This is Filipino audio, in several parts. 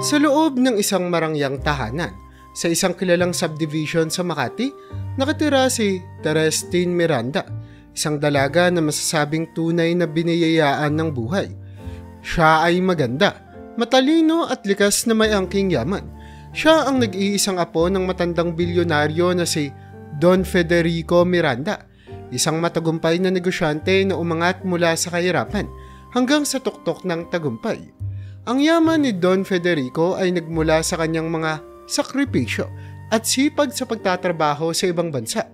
Sa loob ng isang marangyang tahanan, sa isang kilalang subdivision sa Makati, nakatira si Terestin Miranda, isang dalaga na masasabing tunay na biniyayaan ng buhay. Siya ay maganda, matalino at likas na may angking yaman. Siya ang nag-iisang apo ng matandang bilyonaryo na si Don Federico Miranda, isang matagumpay na negosyante na umangat mula sa kahirapan hanggang sa tuktok ng tagumpay. Ang yaman ni Don Federico ay nagmula sa kanyang mga sakripisyo at sipag sa pagtatrabaho sa ibang bansa.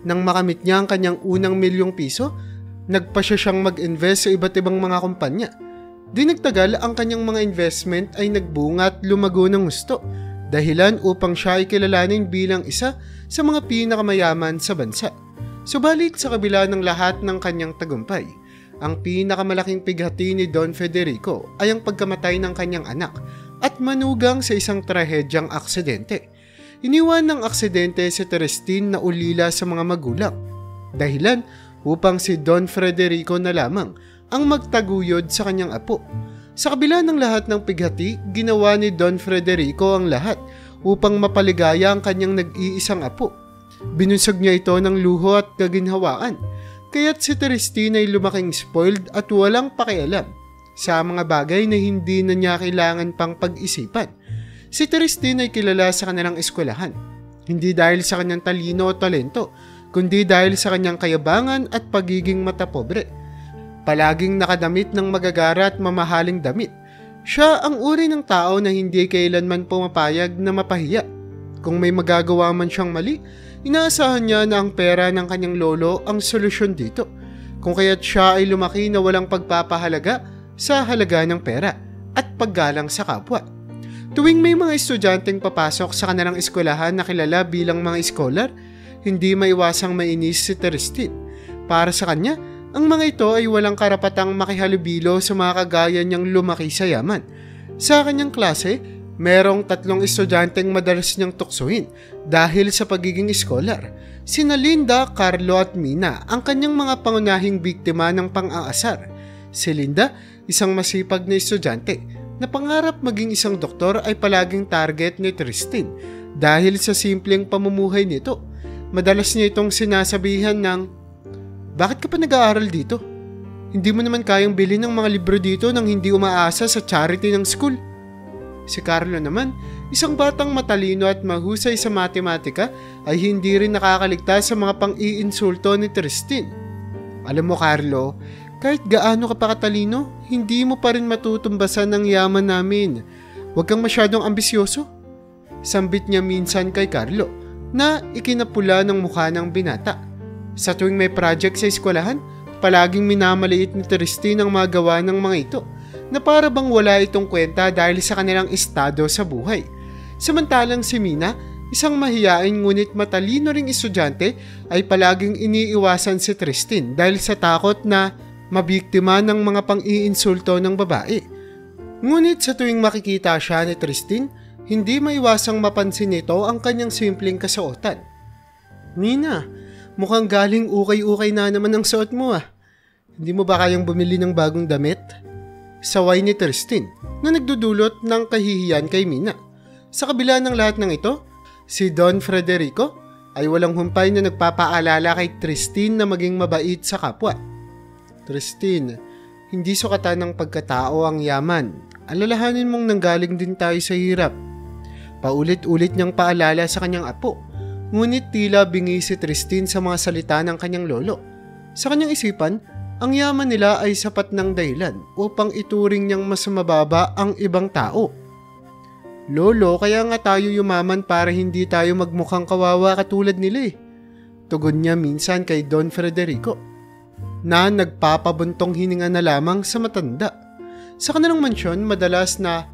Nang makamit niya ang kanyang unang ₱1,000,000, nagpasya siyang mag-invest sa iba't ibang mga kumpanya. Di nagtagal, ang kanyang mga investment ay nagbunga at lumago ng gusto, dahilan upang siya ay kilalanin bilang isa sa mga pinakamayaman sa bansa. Subalit sa kabila ng lahat ng kanyang tagumpay, ang pinakamalaking pighati ni Don Federico ay ang pagkamatay ng kanyang anak at manugang sa isang trahedyang aksidente. Iniwan ng aksidente si Terestin na ulila sa mga magulang, dahilan upang si Don Federico na lamang ang magtaguyod sa kanyang apo. Sa kabila ng lahat ng pighati, ginawa ni Don Federico ang lahat upang mapaligaya ang kanyang nag-iisang apo. Binunsag niya ito ng luho at kaginhawaan, kaya't si Terestin ay lumaking spoiled at walang pakialam sa mga bagay na hindi na niya kailangan pang pag-isipan. Si Terestin ay kilala sa kanilang eskwelahan, hindi dahil sa kanyang talino o talento, kundi dahil sa kanyang kayabangan at pagiging matapobre. Palaging nakadamit ng magagara at mamahaling damit, siya ang uri ng tao na hindi kailanman pumapayag na mapahiya. Kung may magagawa man siyang mali, inaasahan niya na ang pera ng kanyang lolo ang solusyon dito, kung kaya't siya ay lumaki na walang pagpapahalaga sa halaga ng pera at paggalang sa kapwa. Tuwing may mga estudyanteng papasok sa kanilang eskwelahan na kilala bilang mga scholar, hindi maiwasang mainis si Terestin. Para sa kanya, ang mga ito ay walang karapatang makihalubilo sa mga kagaya niyang lumaki sa yaman. Sa kanyang klase, merong 3 estudyanteng madalas niyang tuksuhin dahil sa pagiging scholar. Sina Linda, Carlo at Mina ang kanyang mga pangunahing biktima ng pang-aasar. Si Linda, isang masipag na estudyante na pangarap maging isang doktor, ay palaging target ni Terestin dahil sa simpleng pamumuhay nito. Madalas niya itong sinasabihan ng, "Bakit ka pa nag-aaral dito? Hindi mo naman kayang bilhin ng mga libro dito nang hindi umaasa sa charity ng school." Si Carlo naman, isang batang matalino at mahusay sa matematika, ay hindi rin nakakaligtas sa mga pang-iinsulto ni Terestin. "Alam mo, Carlo, kahit gaano ka pa katalino, hindi mo pa rin matutumbasan ang yaman namin. Huwag kang masyadong ambisyoso." Sambit niya minsan kay Carlo, na ikinapula ng mukha ng binata. Sa tuwing may project sa eskwelahan, palaging minamaliit ni Terestin ang magawa ng mga ito, na para bang wala itong kwenta dahil sa kanilang estado sa buhay. Samantalang si Mina, isang mahiyain ngunit matalino ring estudyante, ay palaging iniiwasan si Terestin dahil sa takot na mabiktima ng mga pang-iinsulto ng babae. Ngunit sa tuwing makikita siya ni Terestin, hindi maiwasang mapansin nito ang kanyang simpleng kasuotan. "Mina, mukhang galing ukay-ukay na naman ang suot mo ah. Hindi mo ba kayang bumili ng bagong damit?" Saway ni Terestin na nagdudulot ng kahihiyan kay Mina. Sa kabila ng lahat ng ito, si Don Federico ay walang humpay na nagpapaalala kay Terestin na maging mabait sa kapwa. "Terestin, hindi sukatan ng pagkatao ang yaman. Alalahanin mong nanggaling din tayo sa hirap." Paulit-ulit niyang paalala sa kanyang apo, ngunit tila bingi si Terestin sa mga salita ng kanyang lolo. Sa kanyang isipan, ang yaman nila ay sapat ng dahilan upang ituring niyang mas mababa ang ibang tao. "Lolo, kaya nga tayo yumaman para hindi tayo magmukhang kawawa katulad nila eh." Tugon niya minsan kay Don Federico, na nagpapabuntong hininga na lamang sa matanda. Sa kanilang mansyon, madalas na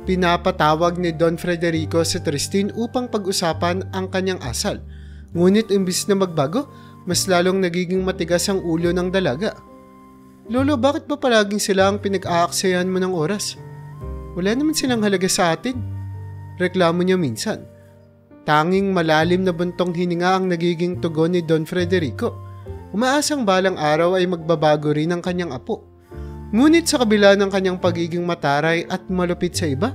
pinapatawag ni Don Federico si Terestin upang pag-usapan ang kanyang asal. Ngunit imbis na magbago, mas lalong nagiging matigas ang ulo ng dalaga. "Lolo, bakit ba palaging sila ang pinag-aaksayan mo ng oras? Wala naman silang halaga sa atin." Reklamo niya minsan. Tanging malalim na buntong hininga ang nagiging tugon ni Don Federico. Umaasang balang araw ay magbabago rin ang kanyang apo. Ngunit sa kabila ng kanyang pagiging mataray at malupit sa iba,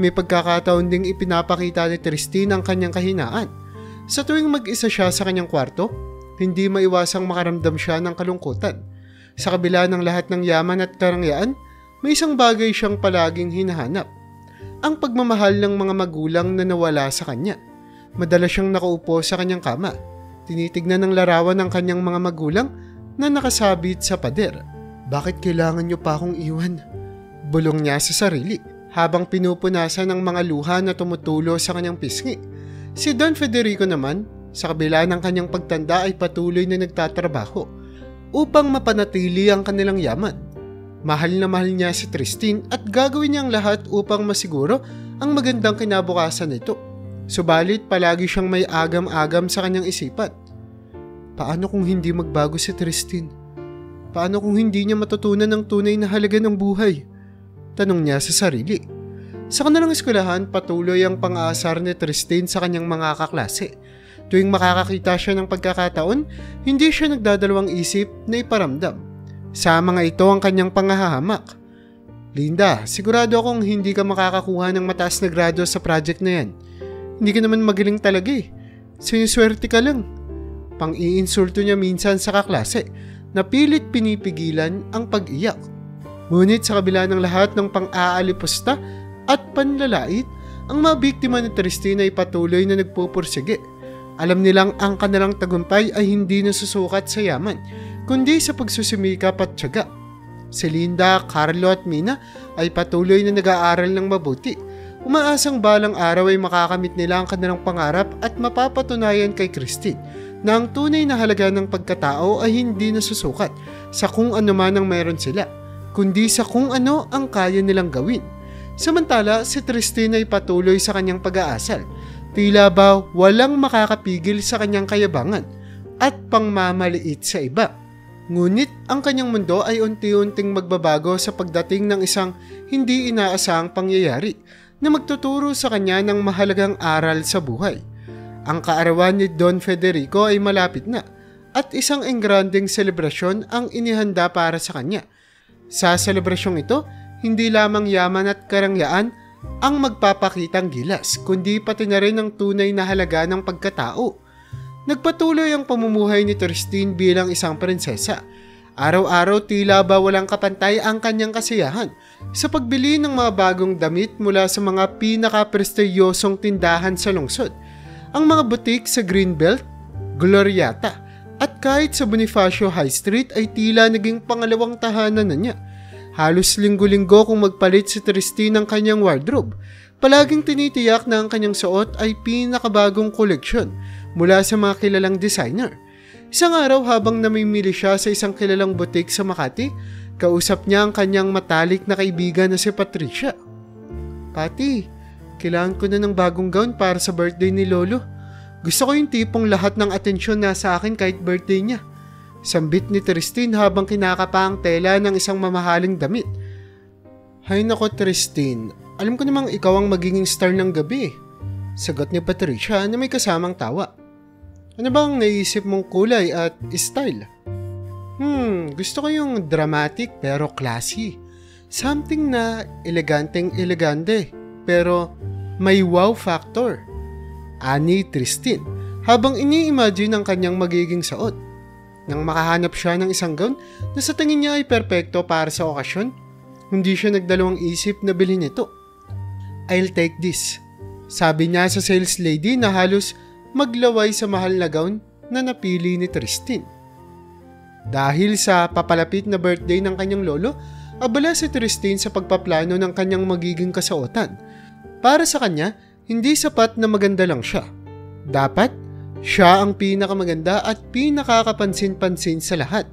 May pagkakataon ding ipinapakita ni Tristin ang kanyang kahinaan. Sa tuwing mag-isa siya sa kanyang kwarto, hindi maiwasang makaramdam siya ng kalungkutan. Sa kabila ng lahat ng yaman at karangyaan, may isang bagay siyang palaging hinahanap. Ang pagmamahal ng mga magulang na nawala sa kanya. Madalas siyang nakaupo sa kanyang kama. Tinitignan ng larawan ng kanyang mga magulang na nakasabit sa pader. Bakit kailangan niyo pa akong iwan? Bulong niya sa sarili habang pinupunasan ng mga luha na tumutulo sa kanyang pisngi. Si Don Federico naman, sa kabila ng kanyang pagtanda ay patuloy na nagtatrabaho upang mapanatili ang kanilang yaman. Mahal na mahal niya si Tristin at gagawin niya ang lahat upang masiguro ang magandang kinabukasan nito. Subalit palagi siyang may agam-agam sa kanyang isipan. Paano kung hindi magbago si Tristin? Paano kung hindi niya matutunan ang tunay na halaga ng buhay? Tanong niya sa sarili. Sa kanilang eskwelahan, patuloy ang pang-aasar ni Tristin sa kanyang mga kaklase. Tuwing makakakita siya ng pagkakataon, hindi siya nagdadalawang isip na iparamdam. Sa mga ito ang kanyang pangahahamak. Linda, sigurado akong hindi ka makakakuha ng mataas na grado sa project na yan. Hindi ka naman magaling talaga eh. Sinuswerte ka lang. Pang-iinsulto niya minsan sa kaklase na pilit pinipigilan ang pag-iyak. Ngunit sa kabila ng lahat ng pang-aalipusta at panlalait, ang mga biktima ni Tristin ay patuloy na nagpupursige. Alam nilang ang kanilang tagumpay ay hindi nasusukat sa yaman, kundi sa pagsusumikap at tiyaga. Si Linda, Carlo at Mina ay patuloy na nag-aaral ng mabuti. Umaasang balang araw ay makakamit nila ang kanilang pangarap at mapapatunayan kay Christine na ang tunay na halaga ng pagkatao ay hindi nasusukat sa kung ano man ang meron sila, kundi sa kung ano ang kaya nilang gawin. Samantala, si Tristin ay patuloy sa kanyang pag-aasal. Tila ba walang makakapigil sa kanyang kayabangan at pangmamaliit sa iba. Ngunit ang kanyang mundo ay unti-unting magbabago sa pagdating ng isang hindi inaasahang pangyayari na magtuturo sa kanya ng mahalagang aral sa buhay. Ang kaarawan ni Don Federico ay malapit na at isang engranding selebrasyon ang inihanda para sa kanya. Sa selebrasyong ito, hindi lamang yaman at karangyaan ang magpapakitang gilas, kundi pati na rin ang tunay na halaga ng pagkatao. Nagpatuloy ang pamumuhay ni Tristin bilang isang prinsesa. Araw-araw tila ba walang kapantay ang kanyang kasiyahan sa pagbili ng mga bagong damit mula sa mga pinaka-prestiyosong tindahan sa lungsod. Ang mga butik sa Greenbelt, Gloriata at kahit sa Bonifacio High Street ay tila naging pangalawang tahanan na niya. Halos linggo-linggo kung magpalit si Tristin ng kanyang wardrobe. Palaging tinitiyak na ang kanyang suot ay pinakabagong koleksyon mula sa mga kilalang designer. Isang araw habang namimili siya sa isang kilalang butik sa Makati, kausap niya ang kanyang matalik na kaibigan na si Patricia. Pati, kailangan ko na ng bagong gown para sa birthday ni Lolo. Gusto ko yung tipong lahat ng atensyon nasa akin kahit birthday niya. Sambit ni Tristin habang kinakapa ang tela ng isang mamahaling damit. Hay nako Tristin, alam ko namang ikaw ang magiging star ng gabi. Sagot ni Patricia na may kasamang tawa. Ano bang naisip mong kulay at style? Gusto ko yung dramatic pero classy. Something na eleganteng-elegante pero may wow factor. Ani Tristin habang ini-imagine ang kanyang magiging suot. Nang makahanap siya ng isang gown na sa tingin niya ay perpekto para sa okasyon, hindi siya nagdalawang isip na bilhin ito. I'll take this, sabi niya sa sales lady na halos maglaway sa mahal na gown na napili ni Tristin. Dahil sa papalapit na birthday ng kanyang lolo, abala si Tristin sa pagpaplano ng kanyang magiging kasuotan. Para sa kanya, hindi sapat na maganda lang siya. Dapat, siya ang pinakamaganda at pinakakapansin-pansin sa lahat.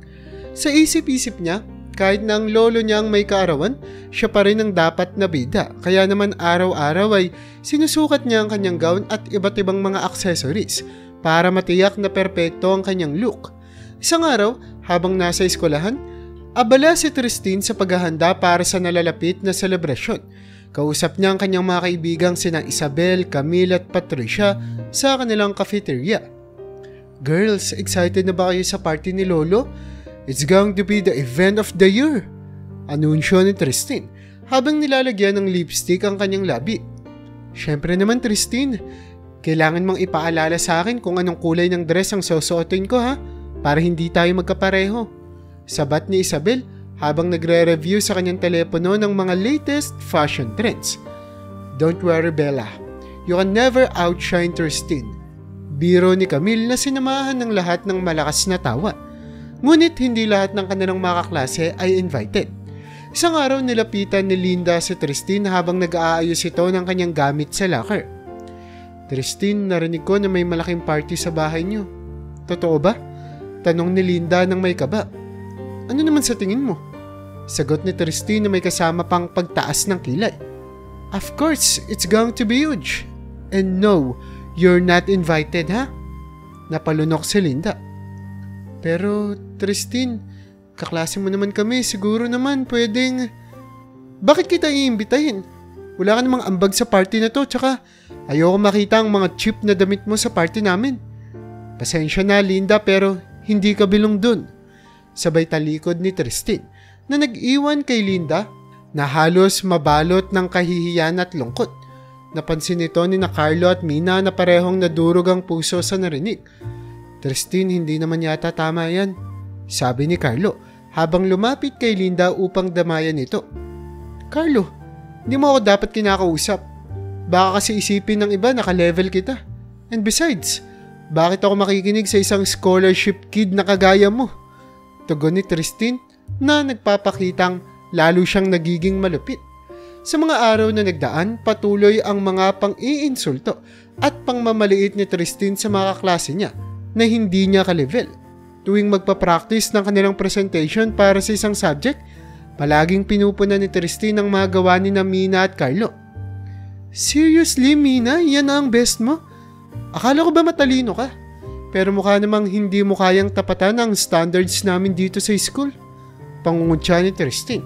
Sa isip-isip niya, kahit na ang lolo niyang may kaarawan, siya pa rin ang dapat na bida. Kaya naman araw-araw ay sinusukat niya ang kanyang gown at iba't ibang mga accessories para matiyak na perpekto ang kanyang look. Isang araw, habang nasa eskwelahan, abala si Tristin sa paghahanda para sa nalalapit na selebrasyon. Kausap niya ang kanyang mga kaibigang sina Isabel, Camille at Patricia sa kanilang cafeteria. Girls, excited na ba kayo sa party ni Lolo? It's going to be the event of the year, anunsyo ni Tristin habang nilalagyan ng lipstick ang kanyang labi. Syempre naman, Tristin. Kailangan mong ipaalala sa akin kung anong kulay ng dress ang susuotin ko, ha? Para hindi tayo magkapareho. Sabat ni Isabel habang nagre-review sa kanyang telepono ng mga latest fashion trends. Don't worry, Bella. You can never outshine Tristin. Biro ni Camille na sinamahan ng lahat ng malakas na tawa. Ngunit hindi lahat ng kanilang mga kaklase ay invited. Isang araw nilapitan ni Linda si Tristin habang nag-aayos ito ng kanyang gamit sa locker. Tristin, narinig ko na may malaking party sa bahay niyo. Totoo ba? Tanong ni Linda nang may kaba. Ano naman sa tingin mo? Sagot ni Tristin na may kasama pang pagtaas ng kilay. Of course, it's going to be huge. And no, you're not invited, ha? Napalunok si Linda. Pero, Tristin, kaklase mo naman kami, siguro naman pwedeng... Bakit kita iimbitahin? Wala ka namang ambag sa party na to, tsaka ayoko makita ang mga cheap na damit mo sa party namin. Pasensya na, Linda, pero hindi ka bilong dun. Sabay talikod ni Tristin na nag-iwan kay Linda na halos mabalot ng kahihiyan at lungkot. Napansin nito ni na Carlo at Mina na parehong nadurog ang puso sa narinig. Tristin, hindi naman yata tama yan, sabi ni Carlo habang lumapit kay Linda upang damayan ito. Carlo, hindi mo ako dapat kinakausap. Baka kasi isipin ng iba naka-level kita. And besides, bakit ako makikinig sa isang scholarship kid na kagaya mo? Tugon ni Tristin na nagpapakitang lalo siyang nagiging malupit. Sa mga araw na nagdaan, patuloy ang mga pang-iinsulto at pangmamaliit ni Tristin sa mga kaklase niya na hindi niya ka-level. Tuwing magpa-practice ng kanilang presentation para sa isang subject, palaging pinupunan ni Tristin ang mga gawa ni Mina at Carlo. Seriously, Mina? Yan ang best mo? Akala ko ba matalino ka? Pero mukha namang hindi mo kayang tapatan ang standards namin dito sa school. Pangungutya ni Tristin,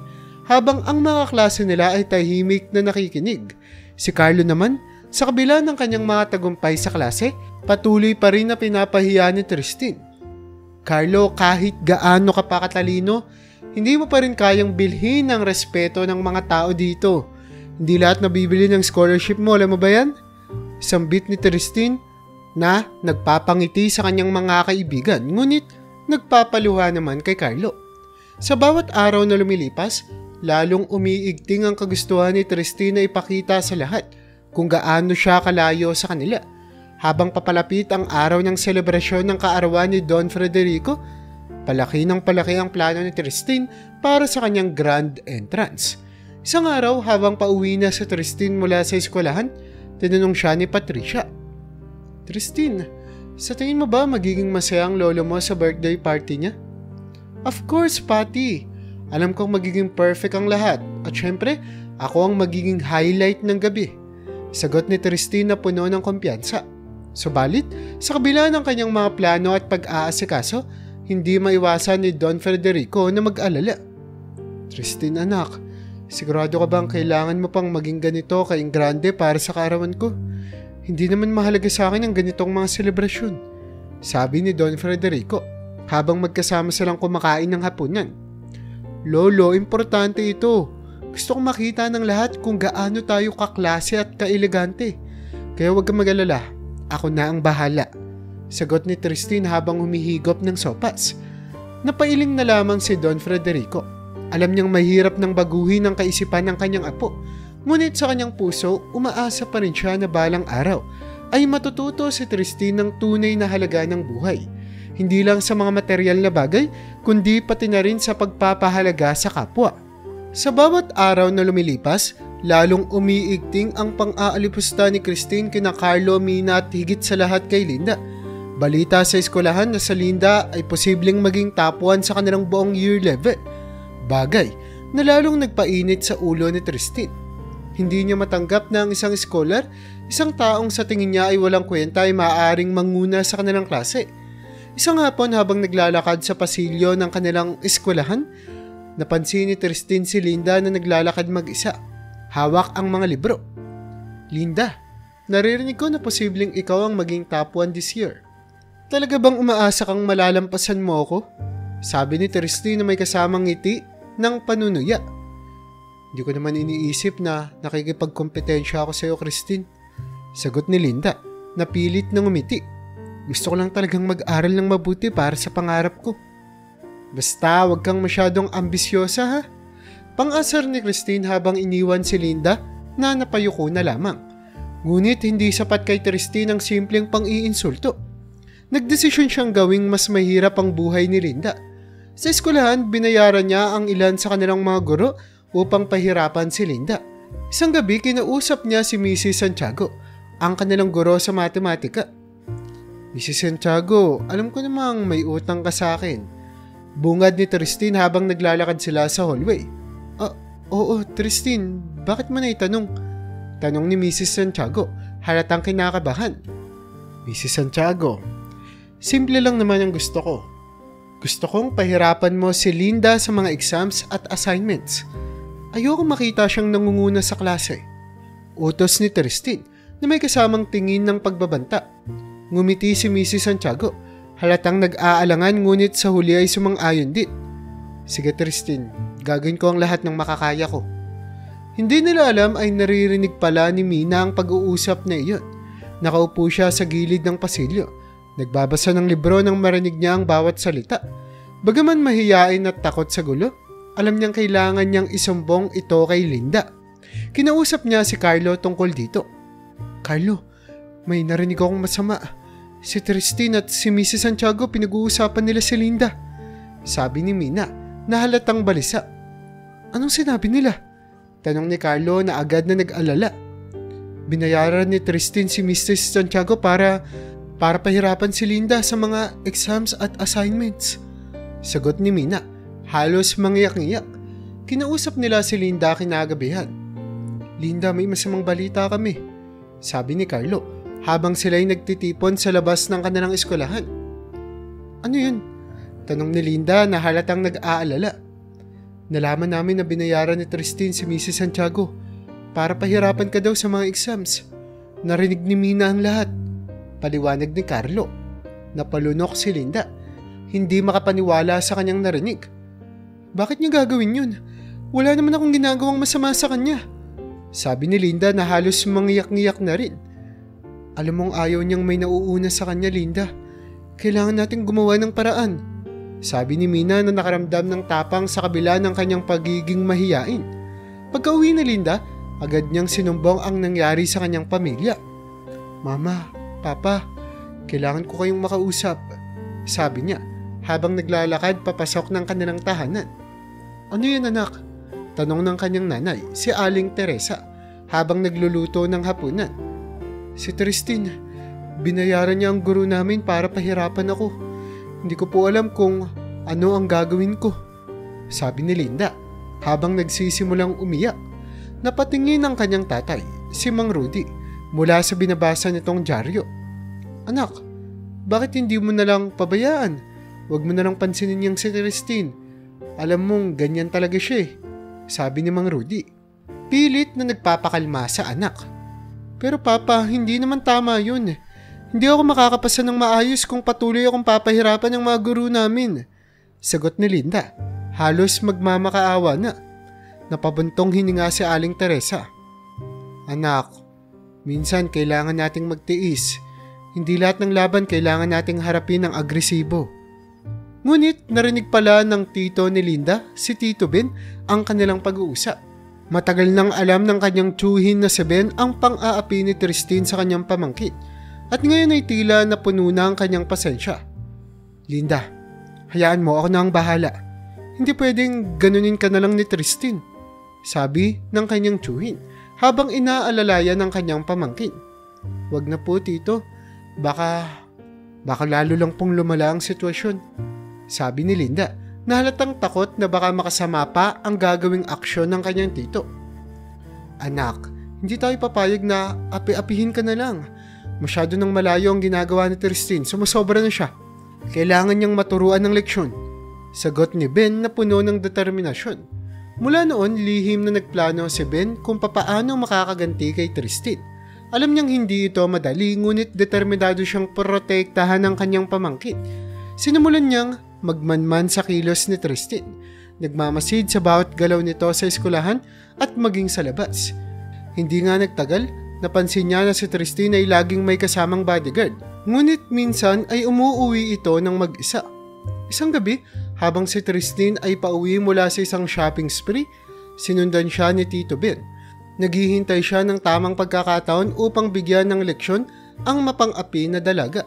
habang ang mga klase nila ay tahimik na nakikinig. Si Carlo naman, sa kabila ng kanyang mga tagumpay sa klase, patuloy pa rin na pinapahiya ni Tristin. Carlo, kahit gaano ka pa katalino, hindi mo pa rin kayang bilhin ang respeto ng mga tao dito. Hindi lahat nabibili ng scholarship mo, alam mo ba yan? Sambit ni Tristin na nagpapangiti sa kanyang mga kaibigan, ngunit nagpapaluha naman kay Carlo. Sa bawat araw na lumilipas, lalong umiigting ang kagustuhan ni Tristin na ipakita sa lahat kung gaano siya kalayo sa kanila. Habang papalapit ang araw ng selebrasyon ng kaarawan ni Don Federico, palaki ng palaki ang plano ni Tristin para sa kanyang grand entrance. Isang araw habang pauwi na si Tristin mula sa eskwelahan, tinanong siya ni Patricia. Tristin, sa tingin mo ba magiging masaya ang lolo mo sa birthday party niya? Of course, Patty. Alam kong magiging perfect ang lahat at syempre, ako ang magiging highlight ng gabi. Sagot ni Tristin na puno ng kumpiyansa. Subalit, sa kabila ng kanyang mga plano at pag-aasikaso, hindi maiwasan ni Don Federico na mag-alala. Tristin, anak, sigurado ka bang kailangan mo pang maging ganito kaingrande para sa kaarawan ko? Hindi naman mahalaga sa akin ang ganitong mga selebrasyon, sabi ni Don Federico habang magkasama silang kumakain ng hapunan. Lolo, importante ito. Gusto kong makita ng lahat kung gaano tayo kaklase at kaelegante. Kaya huwag kang mag-alala. Ako na ang bahala. Sagot ni Tristin habang humihigop ng sopas. Napailing na lamang si Don Federico. Alam niyang mahirap nang baguhin ang kaisipan ng kanyang apo. Ngunit sa kanyang puso, umaasa pa rin siya na balang araw ay matututo si Tristin ng tunay na halaga ng buhay. Hindi lang sa mga materyal na bagay, kundi pati na rin sa pagpapahalaga sa kapwa. Sa bawat araw na lumilipas, lalong umiigting ang pang-aalipusta ni Christine kina Carlo, Mina at higit sa lahat kay Linda. Balita sa eskwelahan na sa Linda ay posibleng maging top 1 sa kanilang buong year level. Bagay na lalong nagpainit sa ulo ni Tristin. Hindi niya matanggap na ang isang scholar, isang taong sa tingin niya ay walang kwenta ay maaaring manguna sa kanilang klase. Isang hapon habang naglalakad sa pasilyo ng kanilang eskwelahan, napansin ni Tristin si Linda na naglalakad mag-isa. Hawak ang mga libro. Linda, naririnig ko na posibleng ikaw ang maging top 1 this year. Talaga bang umaasa kang malalampasan mo ako? Sabi ni Tristin na may kasamang ngiti ng panunuya. Hindi ko naman iniisip na nakikipagkompetensya ako sa iyo, Christine. Sagot ni Linda, napilit na ngumiti. Gusto ko lang talagang mag-aral ng mabuti para sa pangarap ko. Basta wag kang masyadong ambisyosa ha. Pang-asar ni Christine habang iniwan si Linda na napayuko na lamang. Ngunit hindi sapat kay Christine ang simpleng pang-iinsulto. Nagdesisyon siyang gawing mas mahirap ang buhay ni Linda. Sa eskwelahan, binayaran niya ang ilan sa kanilang mga guro upang pahirapan si Linda. Isang gabi, kinausap niya si Mrs. Santiago, ang kanilang guro sa matematika. Mrs. Santiago, alam ko namang may utang ka sa akin. Bungad ni Christine habang naglalakad sila sa hallway. Oo, Christine, bakit mo na itanong? Tanong ni Mrs. Santiago, halatang kinakabahan. Mrs. Santiago, simple lang naman ang gusto ko. Gusto kong pahirapan mo si Linda sa mga exams at assignments. Ayoko makita siyang nangunguna sa klase. Utos ni Christine na may kasamang tingin ng pagbabanta. Ngumiti si Mrs. Santiago, halatang nag-aalangan ngunit sa huli ay sumang-ayon din. Sige Christine, gagawin ko ang lahat ng makakaya ko. Hindi nila alam ay naririnig pala ni Mina ang pag-uusap na iyon. Nakaupo siya sa gilid ng pasilyo. Nagbabasa ng libro nang marinig niya ang bawat salita. Bagaman mahiyain at takot sa gulo, alam niyang kailangan niyang isumbong ito kay Linda. Kinausap niya si Carlo tungkol dito. Carlo, may narinig akong masama. Si Christine at si Mrs. Santiago pinag-uusapan nila si Linda. Sabi ni Mina na halatang balisa. Anong sinabi nila? Tanong ni Carlo na agad na nag-alala. Binayaran ni Christine si Mrs. Santiago para pahirapan si Linda sa mga exams at assignments. Sagot ni Mina, halos mangiyak-ngiyak. Kinausap nila si Linda kinagabihan. Linda, may masamang balita kami. Sabi ni Carlo habang sila'y nagtitipon sa labas ng kanilang eskwelahan. Ano yun? Tanong ni Linda na halatang nag-aalala. Nalaman namin na binayaran ni Christine si Mrs. Santiago para pahirapan ka daw sa mga exams. Narinig ni Mina ang lahat. Paliwanag ni Carlo. Napalunok si Linda. Hindi makapaniwala sa kanyang narinig. Bakit niya gagawin yun? Wala naman akong ginagawang masama sa kanya. Sabi ni Linda na halos mangiyak-ngiyak na rin. Alam mong ayaw niyang may nauuna sa kanya, Linda. Kailangan natin gumawa ng paraan. Sabi ni Mina na nakaramdam ng tapang sa kabila ng kanyang pagiging mahiyain. Pagka-uwi ni Linda, agad niyang sinumbong ang nangyari sa kanyang pamilya. Mama, Papa, kailangan ko kayong makausap. Sabi niya habang naglalakad papasok ng kanilang tahanan. Ano yan anak? Tanong ng kanyang nanay, si Aling Teresa, habang nagluluto ng hapunan. Si Christine, binayaran niya ang guro namin para pahirapan ako. Hindi ko po alam kung ano ang gagawin ko. Sabi ni Linda habang nagsisimulang umiyak. Napatingin ang kanyang tatay, si Mang Rudy, mula sa binabasa nitong dyaryo. Anak, bakit hindi mo na lang pabayaan? Huwag mo na lang pansinin niyang si Christine. Alam mong ganyan talaga siya eh. Sabi ni Mang Rudy. Pilit na nagpapakalma sa anak. Pero Papa, hindi naman tama yun. Hindi ako makakapasa ng maayos kung patuloy akong papahirapan ng mga guru namin. Sagot ni Linda. Halos magmamakaawa na. Napabuntong hininga si Aling Teresa. Anak, minsan kailangan nating magtiis. Hindi lahat ng laban kailangan nating harapin ng agresibo. Ngunit narinig pala ng tito ni Linda, si Tito Ben, ang kanilang pag-uusap. Matagal nang alam ng kanyang tiyuhin na si Ben ang pang-aapi ni Christine sa kanyang pamangkin. At ngayon ay tila na puno na ang kanyang pasensya. Linda, hayaan mo, ako na ang bahala. Hindi pwedeng ganunin ka na lang ni Christine. Sabi ng kanyang tiyuhin habang inaalalayan ng kanyang pamangkin. Wag na po tito, baka lalo lang pong lumala ang sitwasyon. Sabi ni Linda na halatang takot na baka makasama pa ang gagawing aksyon ng kanyang tito. Anak, hindi tayo papayag na api-apihin ka na lang. Masyado nang malayo ang ginagawa ni Christine, sumusobra na siya. Kailangan niyang maturuan ng leksyon. Sagot ni Ben na puno ng determinasyon. Mula noon, lihim na nagplano si Ben kung papaano makakaganti kay Christine. Alam niyang hindi ito madali, ngunit determinado siyang protektahan ng kanyang pamangkin. Sinimulan niyang magmanman sa kilos ni Christine. Nagmamasid sa bawat galaw nito sa eskwelahan at maging sa labas. Hindi nga nagtagal Napansin niya na si Tristin ay laging may kasamang bodyguard, ngunit minsan ay umuuwi ito ng mag-isa. Isang gabi, habang si Tristin ay pauwi mula sa isang shopping spree, sinundan siya ni Tito Ben. Naghihintay siya ng tamang pagkakataon upang bigyan ng leksyon ang mapang-api na dalaga.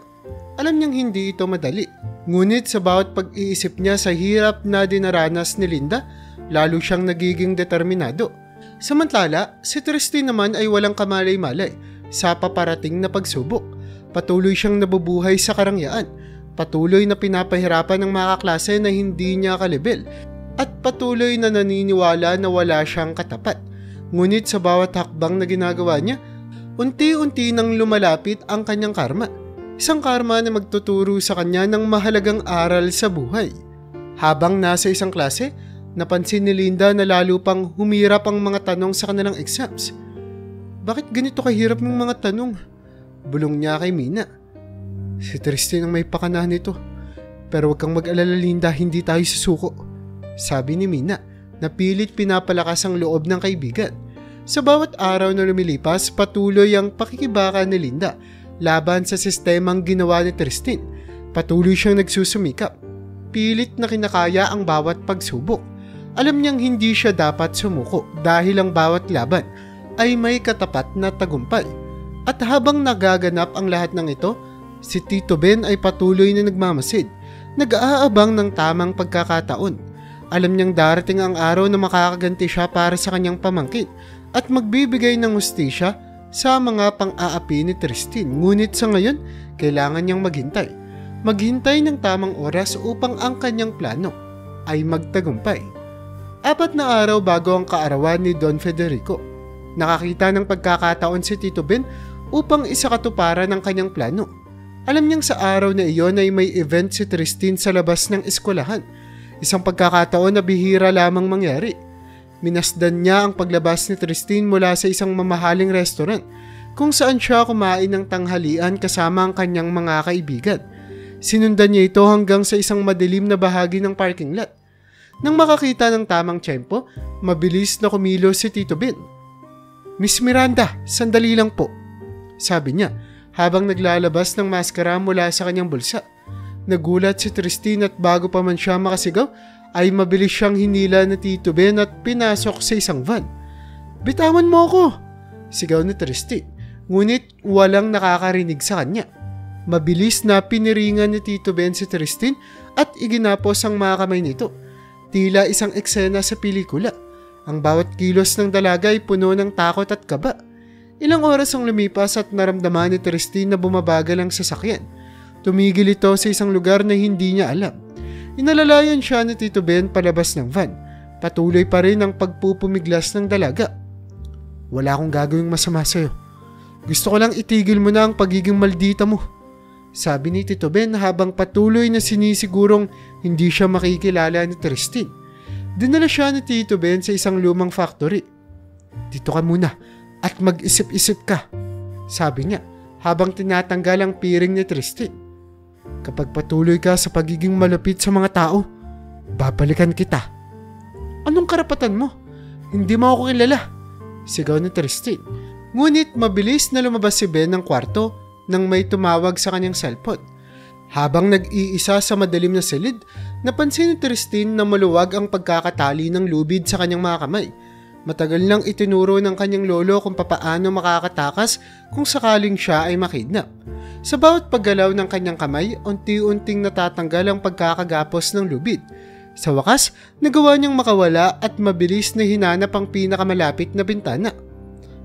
Alam niyang hindi ito madali, ngunit sa bawat pag-iisip niya sa hirap na dinaranas ni Linda, lalo siyang nagiging determinado. Samantala, si Tristin naman ay walang kamalay-malay sa paparating na pagsubok. Patuloy siyang nabubuhay sa karangyaan, patuloy na pinapahirapan ng mga kaklase na hindi niya kalibel, at patuloy na naniniwala na wala siyang katapat. Ngunit sa bawat hakbang na ginagawa niya, unti-unti nang lumalapit ang kanyang karma. Isang karma na magtuturo sa kanya ng mahalagang aral sa buhay. Habang nasa isang klase, napansin ni Linda na lalo pang humirap ang mga tanong sa kanilang exams. Bakit ganito kahirap ng mga tanong? Bulong niya kay Mina. Si Tristin ang may pakana nito. Pero huwag kang mag-alala, Linda, hindi tayo susuko. Sabi ni Mina, na pilit pinapalakas ang loob ng kaibigan. Sa bawat araw na lumilipas, patuloy ang pakikibaka ni Linda laban sa sistemang ginawa ni Tristin. Patuloy siyang nagsusumikap. Pilit na kinakaya ang bawat pagsubok. Alam niyang hindi siya dapat sumuko dahil ang bawat laban ay may katapat na tagumpay. At habang nagaganap ang lahat ng ito, si Tito Ben ay patuloy na nagmamasid, nag-aabang ng tamang pagkakataon. Alam niyang darating ang araw na makakaganti siya para sa kanyang pamangkin at magbibigay ng hustisya sa mga pang-aapi ni Tristin. Ngunit sa ngayon, kailangan niyang maghintay. Maghintay ng tamang oras upang ang kanyang plano ay magtagumpay. 4 na araw bago ang kaarawan ni Don Federico, nakakita ng pagkakataon si Tito Ben upang isakatuparan ng kanyang plano. Alam niyang sa araw na iyon ay may event si Tristin sa labas ng eskwelahan. Isang pagkakataon na bihira lamang mangyari. Minasdan niya ang paglabas ni Tristin mula sa isang mamahaling restaurant kung saan siya kumain ng tanghalian kasama ang kanyang mga kaibigan. Sinundan niya ito hanggang sa isang madilim na bahagi ng parking lot. Nang makakita ng tamang tiyempo, mabilis na kumilos si Tito Ben. Miss Miranda, sandali lang po, sabi niya habang naglalabas ng maskara mula sa kanyang bulsa. Nagulat si Tristin at bago pa man siya makasigaw, ay mabilis siyang hinila ni Tito Ben at pinasok sa isang van. Bitawan mo ako, sigaw ni Tristin, ngunit walang nakakarinig sa kanya. Mabilis na piniringan ni Tito Ben si Tristin at iginapos ang mga kamay nito. Tila isang eksena sa pelikula. Ang bawat kilos ng dalaga ay puno ng takot at kaba. Ilang oras ang lumipas at naramdaman ni Tristin na bumabagal ang sasakyan. Tumigil ito sa isang lugar na hindi niya alam. Inalalayan siya ni Tito Ben palabas ng van. Patuloy pa rin ang pagpupumiglas ng dalaga. Wala akong gagawing masama sa'yo. Gusto ko lang itigil mo na ang pagiging maldita mo, sabi ni Tito Ben habang patuloy na sinisigurong hindi siya makikilala ni Tristin. Dinala siya ni Tito Ben sa isang lumang factory. Dito ka muna at mag-isip-isip ka, sabi niya habang tinatanggal ang piring ni Tristin. Kapag patuloy ka sa pagiging malupit sa mga tao, babalikan kita. Anong karapatan mo? Hindi mo ako kilala, sigaw ni Tristin. Ngunit mabilis na lumabas si Ben ng kwarto nang may tumawag sa kanyang cellphone. Habang nag-iisa sa madilim na silid, napansin ni Tristin na maluwag ang pagkakatali ng lubid sa kanyang mga kamay. Matagal nang itinuro ng kanyang lolo kung papaano makakatakas kung sakaling siya ay makidnap. Sa bawat paggalaw ng kanyang kamay, unti-unting natatanggal ang pagkakagapos ng lubid. Sa wakas, nagawa niyang makawala at mabilis na hinanap ang pinakamalapit na bintana.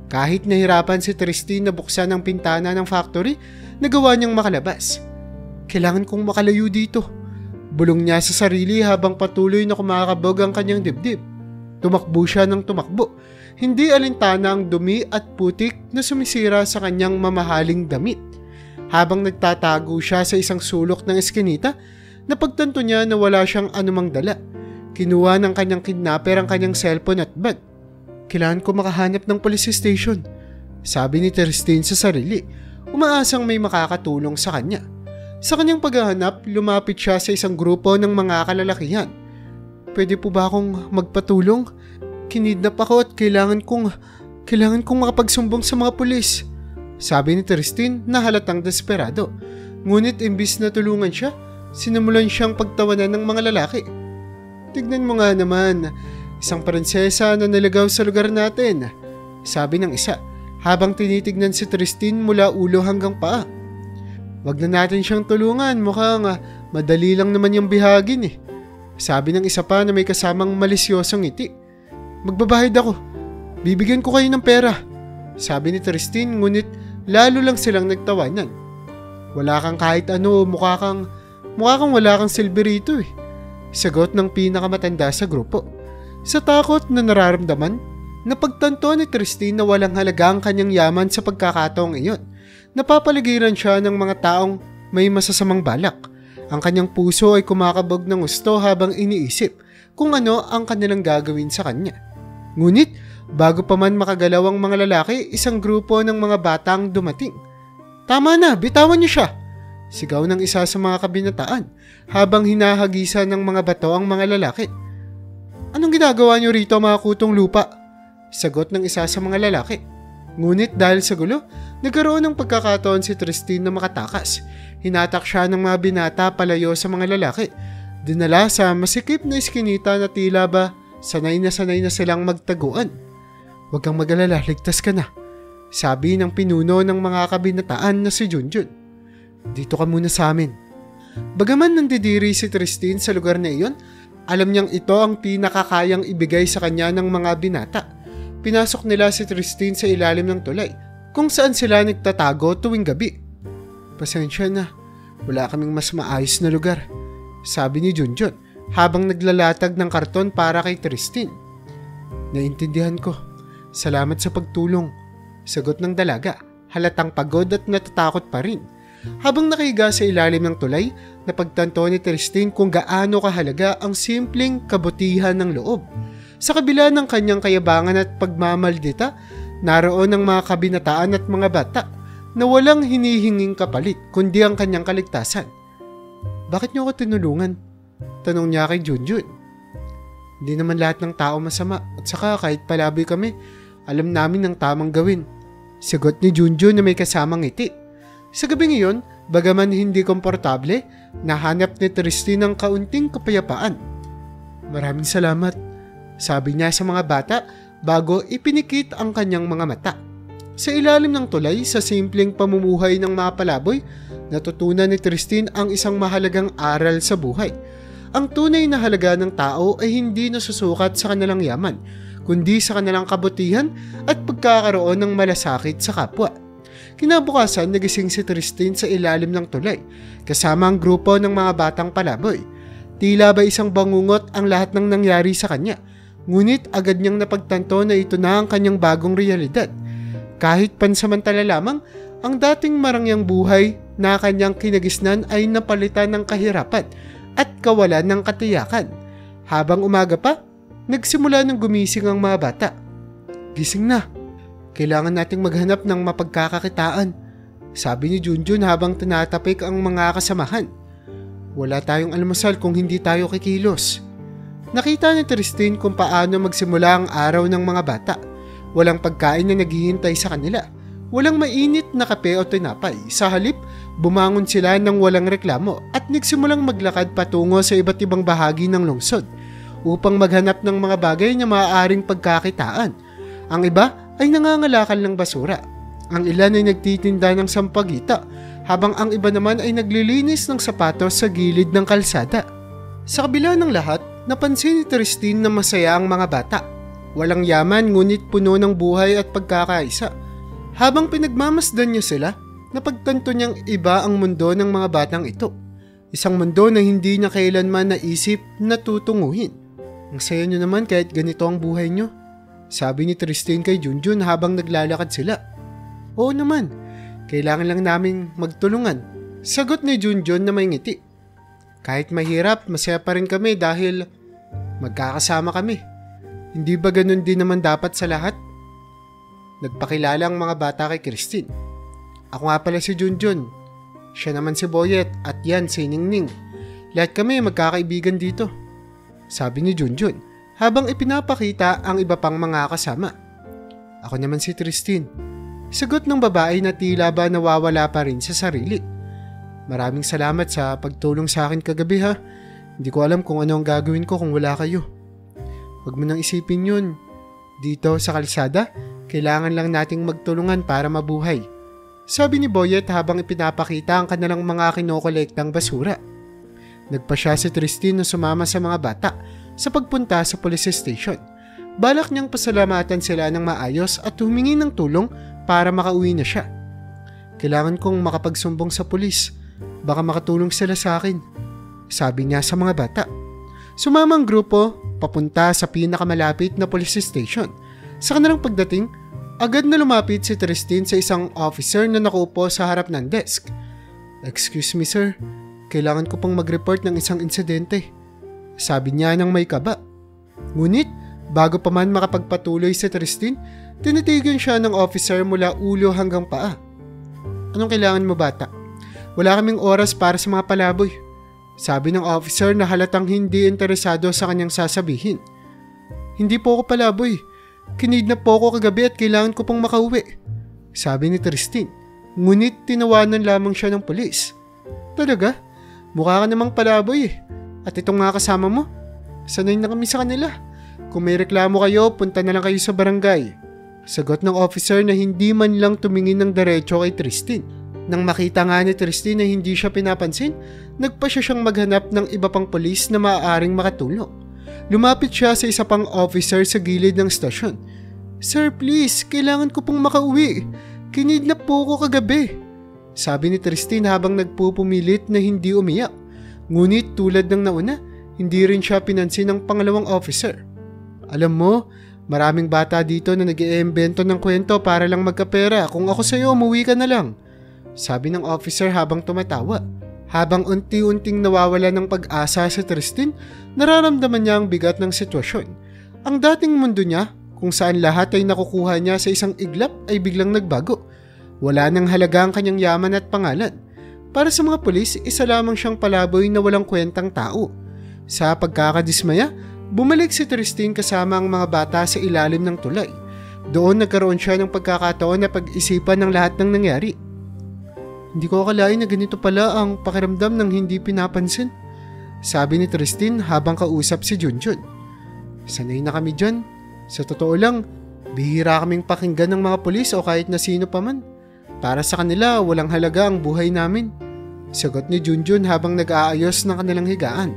Kahit nahirapan si Tristin na buksan ang pintana ng factory, nagawa niyang makalabas. Kailangan kong makalayo dito, bulong niya sa sarili habang patuloy na kumakabog ang kanyang dibdib. Tumakbo siya ng tumakbo. Hindi alintana ang dumi at putik na sumisira sa kanyang mamahaling damit. Habang nagtatago siya sa isang sulok ng eskinita, napagtanto niya na wala siyang anumang dala. Kinuha ng kanyang kidnapper ang kanyang cellphone at bag. Kailangan ko makahanap ng police station, sabi ni Tristin sa sarili, umaasang may makakatulong sa kanya. Sa kanyang paghahanap, lumapit siya sa isang grupo ng mga kalalakihan. Pwede po ba akong magpatulong? Kinidnap ako at kailangan kong Kailangan kong makapagsumbong sa mga pulis, sabi ni Tristin na halatang desperado. Ngunit imbis na tulungan siya, sinimulan siyang pagtawanan ng mga lalaki. Tignan mo nga naman, isang prinsesa na naligaw sa lugar natin, sabi ng isa habang tinitignan si Tristin mula ulo hanggang paa. Wag na natin siyang tulungan, mukhang madali lang naman yung bihagin eh, sabi ng isa pa na may kasamang malisyosong ngiti. Magbabayad ako, bibigyan ko kayo ng pera, sabi ni Tristin, ngunit lalo lang silang nagtawanan. Wala kang kahit ano, mukha kang wala kang silbi rito eh, sagot ng pinakamatanda sa grupo. Sa takot na nararamdaman, napagtanto ni Tristin na walang halaga ang kanyang yaman sa pagkakataong iyon. Napapaligiran siya ng mga taong may masasamang balak. Ang kanyang puso ay kumakabog ng gusto habang iniisip kung ano ang kanilang gagawin sa kanya. Ngunit bago pa man makagalaw ang mga lalaki, isang grupo ng mga batang dumating. Tama na, bitawan niyo siya, sigaw ng isa sa mga kabinataan habang hinahagisan ng mga bato ang mga lalaki. Anong ginagawa niyo rito, mga kutong lupa? Sagot ng isa sa mga lalaki. Ngunit dahil sa gulo, nagkaroon ng pagkakataon si Tristin na makatakas. Hinatak siya ng mga binata palayo sa mga lalaki. Dinala sa masikip na iskinita na tila ba sanay na silang magtaguan. Huwag kang mag-alala, ligtas ka na, sabi ng pinuno ng mga kabinataan na si Junjun. Dito ka muna sa amin. Bagaman nandidiri si Tristin sa lugar na iyon, alam niyang ito ang pinakakayang ibigay sa kanya ng mga binata. Pinasok nila si Tristin sa ilalim ng tulay, kung saan sila nagtatago tuwing gabi. Pasensya na, wala kaming mas maayos na lugar, sabi ni Junjun habang naglalatag ng karton para kay Tristin. Naintindihan ko. Salamat sa pagtulong, sagot ng dalaga, halatang pagod at natatakot pa rin. Habang nakahiga sa ilalim ng tulay, napagtanto ni Tristin kung gaano kahalaga ang simpleng kabutihan ng loob. Sa kabila ng kanyang kayabangan at pagmamaldita, naroon ang mga kabinataan at mga bata na walang hinihinging kapalit kundi ang kanyang kaligtasan. Bakit niyo ako tinulungan? Tanong niya kay Junjun. Hindi naman lahat ng tao masama at saka kahit palaboy kami, alam namin ang tamang gawin, sagot ni Junjun na may kasamang ngiti. Sa gabing iyon, bagaman hindi komportable, nahanap ni Tristin ng kaunting kapayapaan. Maraming salamat, sabi niya sa mga bata bago ipinikit ang kanyang mga mata. Sa ilalim ng tulay, sa simpleng pamumuhay ng mga palaboy, natutunan ni Tristin ang isang mahalagang aral sa buhay. Ang tunay na halaga ng tao ay hindi nasusukat sa kanilang yaman, kundi sa kanilang kabutihan at pagkakaroon ng malasakit sa kapwa. Kinabukasan, nagising si Tristin sa ilalim ng tulay, kasama ang grupo ng mga batang palaboy. Tila ba isang bangungot ang lahat ng nangyari sa kanya, ngunit agad niyang napagtanto na ito na ang kanyang bagong realidad. Kahit pansamantala lamang, ang dating marangyang buhay na kanyang kinagisnan ay napalitan ng kahirapan at kawalan ng katiyakan. Habang umaga pa, nagsimula ng gumising ang mga bata. Gising na. Kailangan nating maghanap ng mapagkakakitaan, sabi ni Junjun habang tinatapik ang mga kasamahan. Wala tayong almusal kung hindi tayo kikilos. Nakita ni Tristin kung paano magsimula ang araw ng mga bata. Walang pagkain na naghihintay sa kanila. Walang mainit na kape o tinapay. Sa halip, bumangon sila ng walang reklamo at nagsimulang maglakad patungo sa iba't ibang bahagi ng lungsod upang maghanap ng mga bagay na maaaring pagkakitaan. Ang iba ay nangangalakal ng basura. Ang ilan ay nagtitinda ng sampagita, habang ang iba naman ay naglilinis ng sapatos sa gilid ng kalsada. Sa kabila ng lahat, napansin ni Tristin na masaya ang mga bata. Walang yaman ngunit puno ng buhay at pagkakaisa. Habang pinagmamasdan niya sila, napagtanto niyang iba ang mundo ng mga batang ito. Isang mundo na hindi niya kailanman naisip na tutunguhin. Ang saya niyo naman kahit ganito ang buhay niyo, sabi ni Tristin kay Junjun habang naglalakad sila. Oo naman, kailangan lang naming magtulungan, sagot ni Junjun na may ngiti. Kahit mahirap, masaya pa rin kami dahil magkakasama kami. Hindi ba ganun din naman dapat sa lahat? Nagpakilala ang mga bata kay Christine. Ako nga pala si Junjun. Siya naman si Boyet at yan si Ningning. Lahat kami magkakaibigan dito, sabi ni Junjun habang ipinapakita ang iba pang mga kasama. Ako naman si Tristin. Sagot ng babae na tila ba nawawala pa rin sa sarili. Maraming salamat sa pagtulong sa akin kagabi ha. Hindi ko alam kung ano ang gagawin ko kung wala kayo. Huwag mo nang isipin yun. Dito sa kalsada, kailangan lang nating magtulungan para mabuhay. Sabi ni Boyet habang ipinapakita ang kanilang mga kinokolektang basura. Nagpa siya si Tristin na sumama sa mga bata sa pagpunta sa police station. Balak niyang pasalamatan sila ng maayos at humingi ng tulong para makauwi na siya. Kailangan kong makapagsumbong sa pulis. Baka makatulong sila sa akin. Sabi niya sa mga bata. Sumama ang grupo papunta sa pinakamalapit na police station. Sa kanilang pagdating, agad na lumapit si Tristin sa isang officer na nakaupo sa harap ng desk. Excuse me sir, kailangan ko pang mag-report ng isang insidente. Sabi niya nang may kaba. Ngunit, bago pa man makapagpatuloy si Tristin, tinitigan siya ng officer mula ulo hanggang paa. Anong kailangan mo bata? Wala kaming oras para sa mga palaboy. Sabi ng officer na halatang hindi interesado sa kanyang sasabihin. Hindi po ako palaboy. Kinidnap po ako kagabi at kailangan ko pong makauwi. Sabi ni Tristin. Ngunit tinawanan lamang siya ng pulis. Talaga? Mukha ka namang palaboy eh. At itong nga kasama mo? Sanay na kami sa kanila. Kung may reklamo kayo, punta na lang kayo sa barangay. Sagot ng officer na hindi man lang tumingin ng diretso kay Tristin. Nang makita nga ni Tristin na hindi siya pinapansin, nagpa siya siyang maghanap ng iba pang pulis na maaaring makatulong. Lumapit siya sa isa pang officer sa gilid ng stasyon. Sir, please, kailangan ko pong makauwi. Kinidnap po ko kagabi. Sabi ni Tristin habang nagpupumilit na hindi umiyak. Ngunit tulad ng nauna, hindi rin siya pinansin ng pangalawang officer. Alam mo, maraming bata dito na nag-iimbento ng kwento para lang magkapera. Kung ako sa'yo, umuwi ka na lang. Sabi ng officer habang tumatawa. Habang unti-unting nawawala ng pag-asa si Tristin, nararamdaman niya ang bigat ng sitwasyon. Ang dating mundo niya, kung saan lahat ay nakukuha niya sa isang iglap, ay biglang nagbago. Wala nang halaga ang kanyang yaman at pangalan. Para sa mga pulis, isa lamang siyang palaboy na walang kwentang tao. Sa pagkakadismaya, bumalik si Tristin kasama ang mga bata sa ilalim ng tulay. Doon nagkaroon siya ng pagkakataon na pag-isipan ng lahat ng nangyari. Hindi ko akalain na ganito pala ang pakiramdam ng hindi pinapansin. Sabi ni Tristin habang kausap si Junjun. Sanay na kami dyan. Sa totoo lang, bihira kaming pakinggan ng mga pulis o kahit na sino pa man. Para sa kanila, walang halaga ang buhay namin. Sagot ni Junjun habang nag-aayos ng kanilang higaan.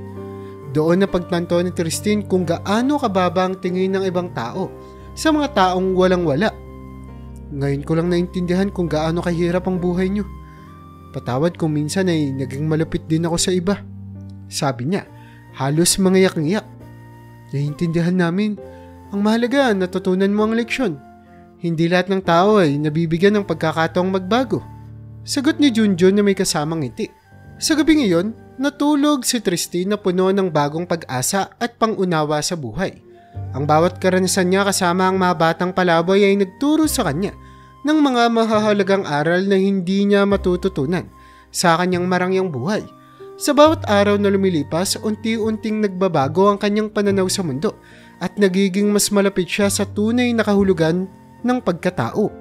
Doon na pagtanto ni Tristin kung gaano kababa ang tingin ng ibang tao sa mga taong walang-wala. Ngayon ko lang naintindihan kung gaano kahirap ang buhay niyo. Patawad kung minsan ay naging malupit din ako sa iba. Sabi niya, halos mangiyak-ngiyak. Naiintindihan namin. Ang mahalaga, natutunan mo ang leksyon. Hindi lahat ng tao ay nabibigyan ng pagkakataong magbago. Sagot ni Junjun na may kasamang ngiti. Sa gabi ngayon, natulog si Tristin na puno ng bagong pag-asa at pangunawa sa buhay. Ang bawat karanasan niya kasama ang mga batang palaboy ay nagturo sa kanya ng mga mahahalagang aral na hindi niya matututunan sa kanyang marangyang buhay. Sa bawat araw na lumilipas, unti-unting nagbabago ang kanyang pananaw sa mundo at nagiging mas malapit siya sa tunay na kahulugan ng pagkatao.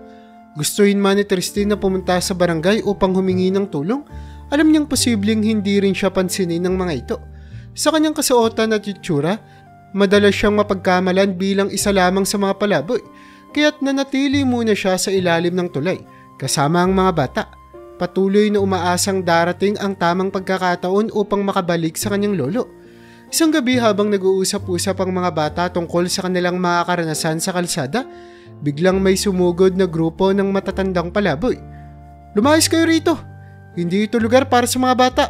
Gustuhin man ni Tristin na pumunta sa barangay upang humingi ng tulong, alam niyang posibleng hindi rin siya pansinin ng mga ito. Sa kanyang kasuotan at itsura, madalas siyang mapagkamalan bilang isa lamang sa mga palaboy. Kaya't nanatili muna siya sa ilalim ng tulay, kasama ang mga bata. Patuloy na umaasang darating ang tamang pagkakataon upang makabalik sa kanyang lolo. Isang gabi habang nag-uusap-usap ang mga bata tungkol sa kanilang mga karanasan sa kalsada, biglang may sumugod na grupo ng matatandang palaboy. Lumayas kayo rito! Hindi ito lugar para sa mga bata!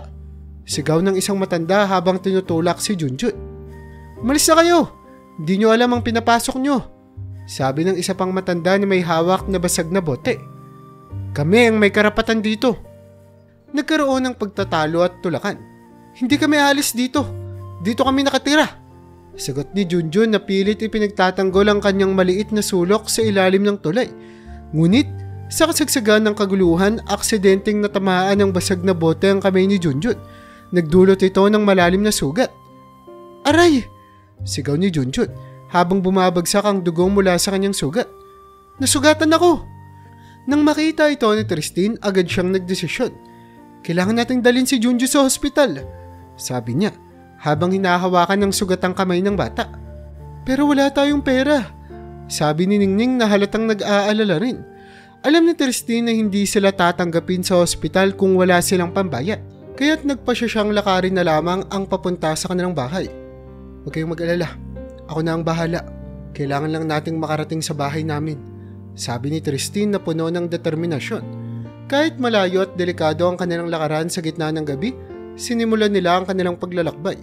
Sigaw ng isang matanda habang tinutulak si Junjun. Umalis na kayo! Hindi nyo alam ang pinapasok nyo! Sabi ng isa pang matanda na may hawak na basag na bote. Kami ang may karapatan dito. Nagkaroon ng pagtatalo at tulakan. Hindi kami alis dito. Dito kami nakatira. Sagot ni Junjun na pilit ipinagtatanggol ang kanyang maliit na sulok sa ilalim ng tulay. Ngunit sa kasagsagan ng kaguluhan, aksidenteng natamaan ng basag na bote ang kamay ni Junjun. Nagdulot ito ng malalim na sugat. Aray! Sigaw ni Junjun habang bumabagsak ang dugong mula sa kanyang sugat. Nasugatan ako! Nang makita ito ni Tristin, agad siyang nagdesisyon. Kailangan nating dalhin si Junjun sa hospital, sabi niya habang hinahawakan ng sugatang kamay ng bata. Pero wala tayong pera, sabi ni Ningning na halatang nag-aalala rin. Alam ni Tristin na hindi sila tatanggapin sa hospital kung wala silang pambayad, kaya't nagpasya siyang lakarin na lamang ang papunta sa kanilang bahay. Huwag kayong mag-alala, ako na ang bahala. Kailangan lang nating makarating sa bahay namin, sabi ni Tristin na puno ng determinasyon. Kahit malayo at delikado ang kanilang lakaran sa gitna ng gabi, sinimulan nila ang kanilang paglalakbay.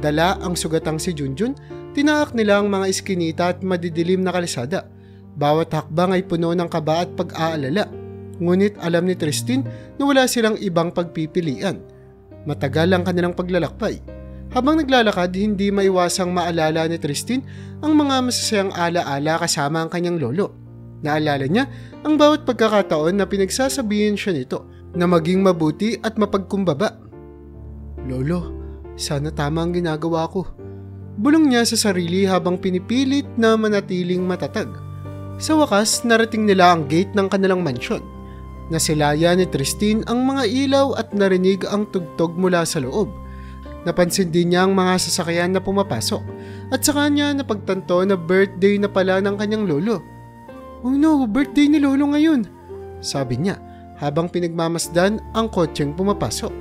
Dala ang sugatang si Junjun, tinaak nila ang mga iskinita at madidilim na kalsada. Bawat hakbang ay puno ng kaba at pag-aalala. Ngunit alam ni Tristin na wala silang ibang pagpipilian. Matagal ang kanilang paglalakbay. Habang naglalakad, hindi maiwasang maalala ni Tristin ang mga masasayang alaala kasama ang kanyang lolo. Naalala niya ang bawat pagkakataon na pinagsasabihin siya nito na maging mabuti at mapagkumbaba. Lolo, sana tama ang ginagawa ko. Bulong niya sa sarili habang pinipilit na manatiling matatag. Sa wakas, narating nila ang gate ng kanilang mansyon. Nasilaya ni Tristin ang mga ilaw at narinig ang tugtog mula sa loob. Napansin din niya ang mga sasakyan na pumapasok at sa kanya napagtanto na birthday na pala ng kanyang lolo. Oh no, birthday ni lolo ngayon, sabi niya habang pinagmamasdan ang kotseng pumapasok.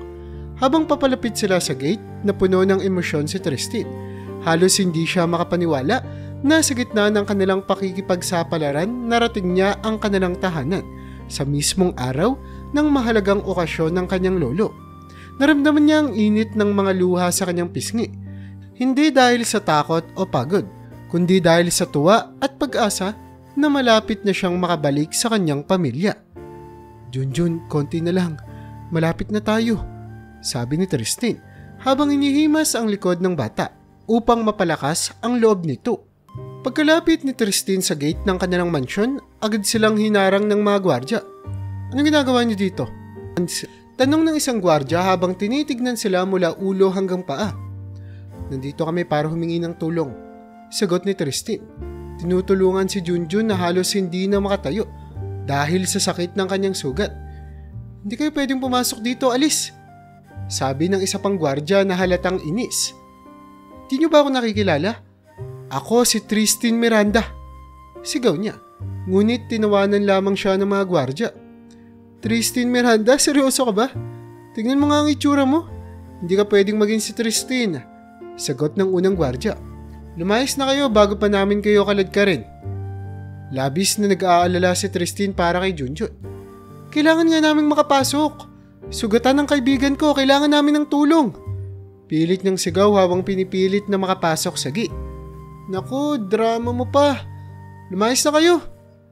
Habang papalapit sila sa gate, napuno ng emosyon si Tristin. Halos hindi siya makapaniwala na sa gitna ng kanilang pakikipagsapalaran, narating niya ang kanilang tahanan sa mismong araw ng mahalagang okasyon ng kanyang lolo. Naramdaman niya ang init ng mga luha sa kanyang pisngi. Hindi dahil sa takot o pagod, kundi dahil sa tuwa at pag-asa na malapit na siyang makabalik sa kanyang pamilya. Junjun, konti na lang. Malapit na tayo, sabi ni Tristin habang inihimas ang likod ng bata upang mapalakas ang loob nito. Pagkalapit ni Tristin sa gate ng kanilang mansyon, agad silang hinarang ng mga gwardya. Anong ginagawa niyo dito? Tanong ng isang gwardya habang tinitignan sila mula ulo hanggang paa. Nandito kami para humingi ng tulong, sagot ni Tristin. Tinutulungan si Junjun na halos hindi na makatayo dahil sa sakit ng kanyang sugat. Hindi kayo pwedeng pumasok dito, alis, sabi ng isa pang gwardya na halatang inis. Di niyo ba ako nakikilala? Ako si Tristin Miranda, sigaw niya. Ngunit tinawanan lamang siya ng mga gwardya. Tristin Miranda, seryoso ka ba? Tingnan mo nga ang itsura mo. Hindi ka pwedeng maging si Tristin, sagot ng unang gwardya. Lumayas na kayo bago pa namin kayo kaladkarin. Labis na nag-aalala si Tristin para kay Junjun. Kailangan nga naming makapasok. Sugatan ng kaibigan ko, kailangan namin ng tulong. Pilit niyang sigaw habang pinipilit na makapasok sa gate. Naku, drama mo pa. Lumayas na kayo,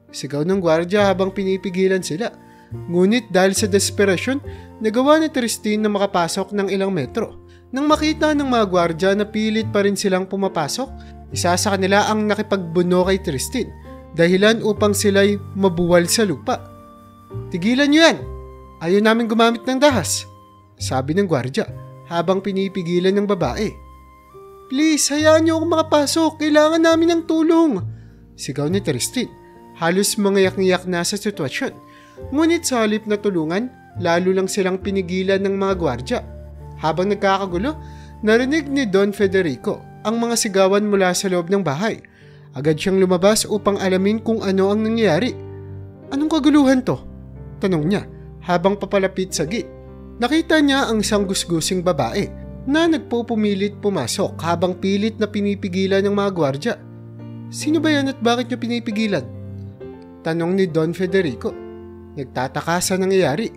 sigaw ng gwardya habang pinipigilan sila. Ngunit dahil sa desperasyon, nagawa ni Tristin na makapasok ng ilang metro. Nang makita ng mga gwardya na pilit pa rin silang pumapasok, isa sa kanila ang nakipagbuno kay Tristin, dahilan upang sila'y mabuwal sa lupa. Tigilan niyo yan! Ayaw namin gumamit ng dahas, sabi ng gwardya habang pinipigilan ng babae. Please, hayaan niyo akong makapasok. Kailangan namin ng tulong, sigaw ni Tristin. Halos mangiyak-ngiyak na sa sitwasyon. Ngunit sa halip na tulungan, lalo lang silang pinigilan ng mga gwardya. Habang nagkakagulo, narinig ni Don Federico ang mga sigawan mula sa loob ng bahay. Agad siyang lumabas upang alamin kung ano ang nangyayari. Anong kaguluhan to? Tanong niya habang papalapit sa gate. Nakita niya ang isang gusgusing babae na nagpupumilit pumasok habang pilit na pinipigilan ng mga gwardya. Sino ba yan at bakit niyo pinipigilan? Tanong ni Don Federico. Nagtataka sa nangyayari.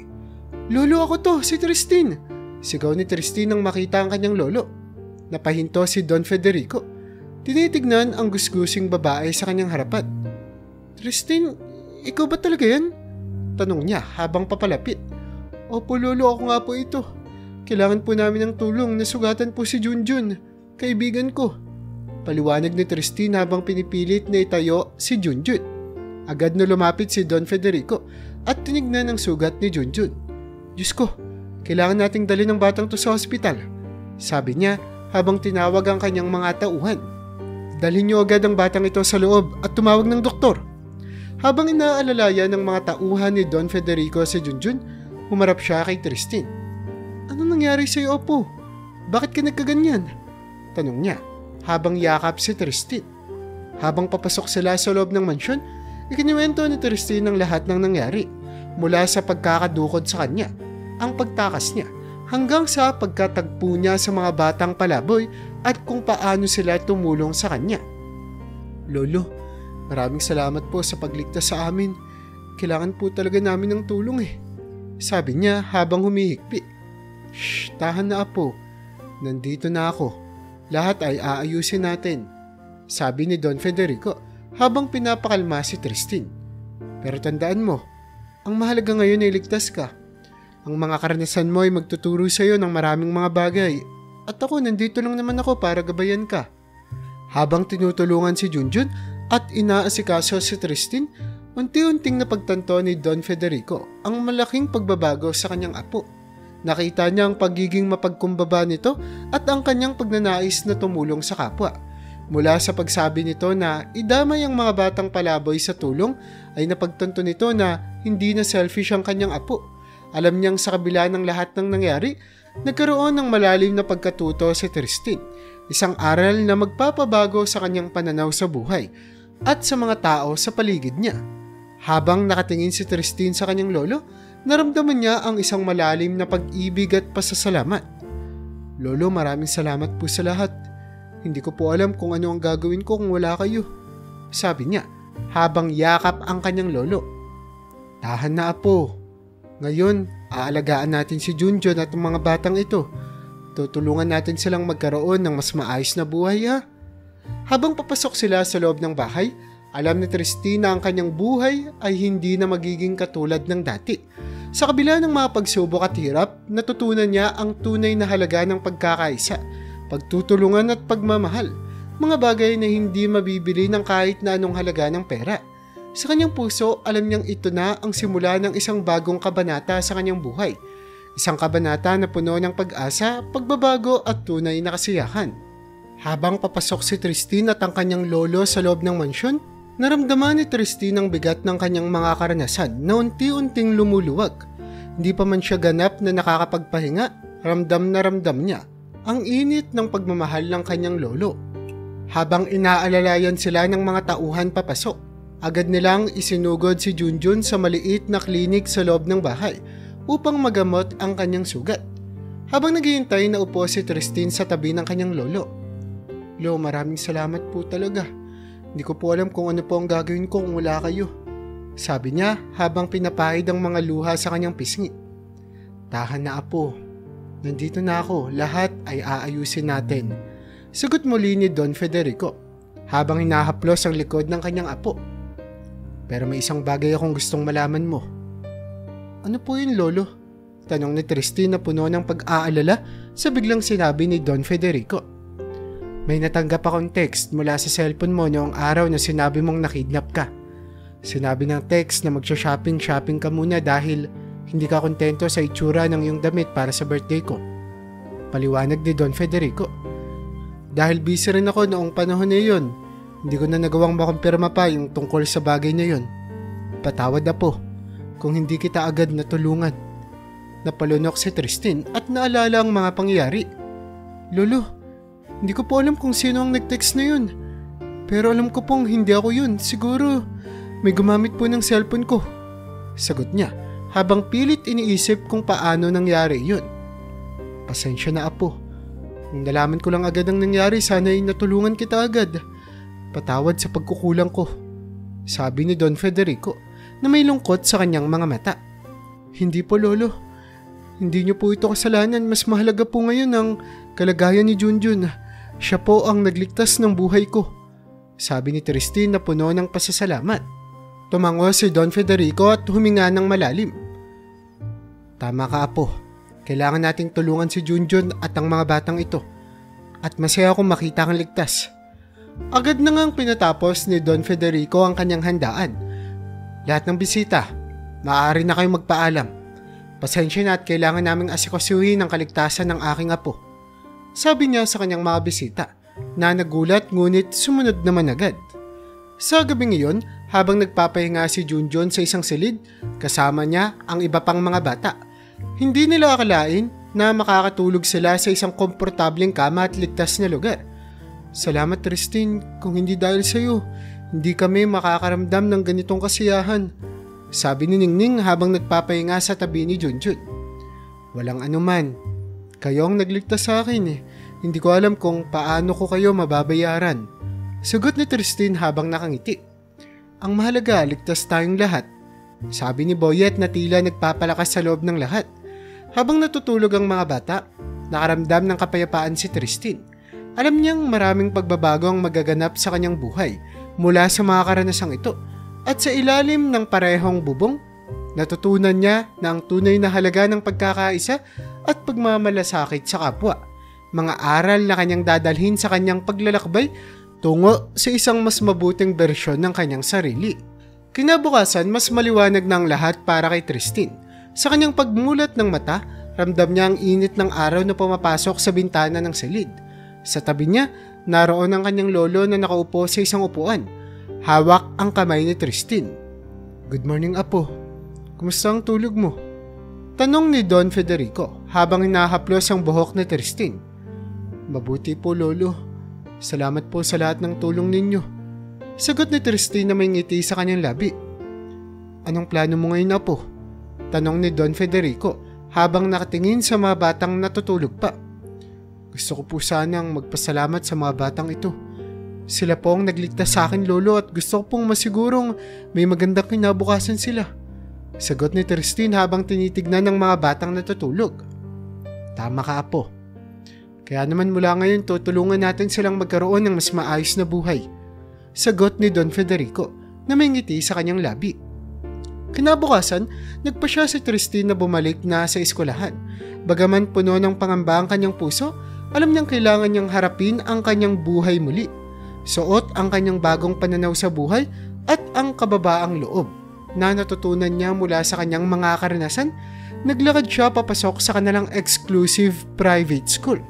Lolo, ako to, si Tristin, sigaw ni Tristin nang makita ang kanyang lolo. Napahinto si Don Federico. Tinitignan ang gusgusing babae sa kanyang harapan. Tristin, ikaw ba talaga yan? Tanong niya habang papalapit. Opo lolo, ako nga po ito. Kailangan po namin ng tulong, nasugatan po si Junjun, kaibigan ko. Paliwanag ni Tristin habang pinipilit na itayo si Junjun. Agad na lumapit si Don Federico at tinignan ang sugat ni Junjun. Diyos ko, kailangan nating dali ng batang to sa ospital, sabi niya habang tinawag ang kanyang mga tauhan. Dalhin niyo agad ang batang ito sa loob at tumawag ng doktor. Habang inaalalayan ng mga tauhan ni Don Federico si Junjun, humarap siya kay Tristin. "Ano nangyari sa'yo, Apo? Bakit ka nagkaganyan?" tanong niya habang yakap si Tristin. Habang papasok sila sa loob ng mansyon, ikiniwento ni Tristin ang lahat ng nangyari, mula sa pagkakadukod sa kanya, ang pagtakas niya, hanggang sa pagkatagpo niya sa mga batang palaboy at kung paano sila tumulong sa kanya. "Lolo, maraming salamat po sa pagligtas sa amin. Kailangan po talaga namin ng tulong sabi niya habang humihikbi. "Shh, tahan na, Apo. Nandito na ako. Lahat ay aayusin natin," sabi ni Don Federico habang pinapakalma si Tristin. "Pero tandaan mo, ang mahalaga ngayon ay ligtas ka. Ang mga karanasan mo ay magtuturo sa iyo ng maraming mga bagay. At ako, nandito lang naman ako para gabayan ka." Habang tinutulungan si Junjun at inaasikaso si Tristin, unti-unting napagtanto ni Don Federico ang malaking pagbabago sa kanyang apo. Nakita niya ang pagiging mapagkumbaba nito at ang kanyang pagnanais na tumulong sa kapwa. Mula sa pagsabi nito na idamay ang mga batang palaboy sa tulong, ay napagtanto nito na hindi na selfish ang kanyang apo. Alam niyang sa kabila ng lahat ng nangyari, nagkaroon ng malalim na pagkatuto si Tristin. Isang aral na magpapabago sa kanyang pananaw sa buhay at sa mga tao sa paligid niya. Habang nakatingin si Tristin sa kanyang lolo, naramdaman niya ang isang malalim na pag-ibig at pasasalamat. "Lolo, maraming salamat po sa lahat. Hindi ko po alam kung ano ang gagawin ko kung wala kayo," sabi niya habang yakap ang kanyang lolo. "Tahan na, Apo. Ngayon, aalagaan natin si Junjun at ang mga batang ito. Tutulungan natin silang magkaroon ng mas maayos na buhay, ha?" Habang papasok sila sa loob ng bahay, alam ni Tristin na ang kanyang buhay ay hindi na magiging katulad ng dati. Sa kabila ng mga pagsubok at hirap, natutunan niya ang tunay na halaga ng pagkakaisa, pagtutulungan at pagmamahal, mga bagay na hindi mabibili ng kahit na anong halaga ng pera. Sa kanyang puso, alam niyang ito na ang simula ng isang bagong kabanata sa kanyang buhay. Isang kabanata na puno ng pag-asa, pagbabago at tunay na kasiyahan. Habang papasok si Tristin at ang kanyang lolo sa loob ng mansyon, naramdaman ni Tristin ang bigat ng kanyang mga karanasan na unti-unting lumuluwag. Hindi pa man siya ganap na nakakapagpahinga, ramdam na ramdam niya ang init ng pagmamahal ng kanyang lolo. Habang inaalalayan sila ng mga tauhan papasok, agad nilang isinugod si Junjun sa maliit na klinik sa loob ng bahay upang magamot ang kanyang sugat. Habang naghihintay, naupo si Tristin sa tabi ng kanyang lolo. "Lo, maraming salamat po talaga. Hindi ko po alam kung ano po ang gagawin ko kung wala kayo," sabi niya habang pinapahid ang mga luha sa kanyang pisngi. "Tahan na, Apo. Nandito na ako. Lahat ay aayusin natin," sagot muli ni Don Federico habang hinahaplos ang likod ng kanyang apo. "Pero may isang bagay akong gustong malaman mo." "Ano po yun, Lolo?" tanong ni Tristin na puno ng pag-aalala sa biglang sinabi ni Don Federico. "May natanggap akong text mula sa cellphone mo noong araw na sinabi mong nakidnap ka. Sinabi ng text na magsha-shopping ka muna dahil hindi ka kontento sa itsura ng iyong damit para sa birthday ko," paliwanag ni Don Federico. "Dahil busy rin ako noong panahon na yun, hindi ko na nagawang makumpirma pa yung tungkol sa bagay na yun. Patawad na po kung hindi kita agad natulungan." Napalunok si Tristin at naalala ang mga pangyayari. "Lolo, hindi ko po alam kung sino ang nag-text na yun. Pero alam ko pong hindi ako yun. Siguro may gumamit po ng cellphone ko," sagot niya habang pilit iniisip kung paano nangyari yun. "Pasensya na, Apo. Nung nalaman ko lang agad ang nangyari, sana'y natulungan kita agad. Patawad sa pagkukulang ko," sabi ni Don Federico na may lungkot sa kanyang mga mata. "Hindi po, Lolo. Hindi niyo po ito kasalanan. Mas mahalaga po ngayon ang kalagayan ni Junjun. Siya po ang nagligtas ng buhay ko," sabi ni Tristin na puno ng pasasalamat. Tumango si Don Federico at huminga ng malalim. "Tama ka, Apo. Kailangan nating tulungan si Junjun at ang mga batang ito. At masaya akong makita kang ligtas." Agad na ngang pinatapos ni Don Federico ang kanyang handaan. "Lahat ng bisita, maaari na kayong magpaalam. Pasensya na at kailangan naming asikasuhin ang kaligtasan ng aking apo," sabi niya sa kanyang mga bisita na nagulat ngunit sumunod naman agad. Sa gabing iyon, habang nagpapahinga si Junjun sa isang silid, kasama niya ang iba pang mga bata. Hindi nila akalain na makakatulog sila sa isang komportableng kama at ligtas na lugar. Salamat Tristin, kung hindi dahil sa iyo, hindi kami makakaramdam ng ganitong kasiyahan, sabi ni Ningning habang nagpapahinga sa tabi ni Junjun. Walang anuman, kayo ang nagligtas sa akin eh. Hindi ko alam kung paano ko kayo mababayaran, sagot ni Tristin habang nakangiti. Ang mahalaga, ligtas tayong lahat, sabi ni Boyet na tila nagpapalakas sa loob ng lahat. Habang natutulog ang mga bata, nakaramdam ng kapayapaan si Tristin. Alam niyang maraming pagbabago ang magaganap sa kanyang buhay mula sa mga karanasang ito, at sa ilalim ng parehong bubong, natutunan niya na ang tunay na halaga ng pagkakaisa at pagmamalasakit sa kapwa, mga aral na kanyang dadalhin sa kanyang paglalakbay tungo sa isang mas mabuting bersyon ng kanyang sarili. Kinabukasan, mas maliwanag na ang lahat para kay Tristin. Sa kanyang pagmulat ng mata, ramdam niya ang init ng araw na pumapasok sa bintana ng silid. Sa tabi niya, naroon ang kanyang lolo na nakaupo sa isang upuan. Hawak ang kamay ni Tristin. Good morning, Apo. Kumusta ang tulog mo? Tanong ni Don Federico habang hinahaplos ang buhok ni Tristin. Mabuti po, Lolo. Salamat po sa lahat ng tulong ninyo, sagot ni Tristin na may ngiti sa kanyang labi. Anong plano mo ngayon, Apo? Tanong ni Don Federico habang nakatingin sa mga batang natutulog pa. Gusto ko po sanang magpasalamat sa mga batang ito. Sila po ang nagligtas sa akin, Lolo, at gusto ko pong masigurong may magandang kinabukasan sila, sagot ni Tristin habang tinitignan ng mga batang natutulog. Tama ka, Apo. Kaya naman mula ngayon tutulungan natin silang magkaroon ng mas maayos na buhay, sagot ni Don Federico na may ngiti sa kanyang labi. Kinabukasan, nagpa siya si Tristin na bumalik na sa eskwelahan. Bagaman puno ng pangamba ang kanyang puso, alam niyang kailangan niyang harapin ang kanyang buhay muli. Suot ang kanyang bagong pananaw sa buhay at ang kababaang loob na natutunan niya mula sa kanyang mga karanasan. Naglakad siya papasok sa kanilang exclusive private school.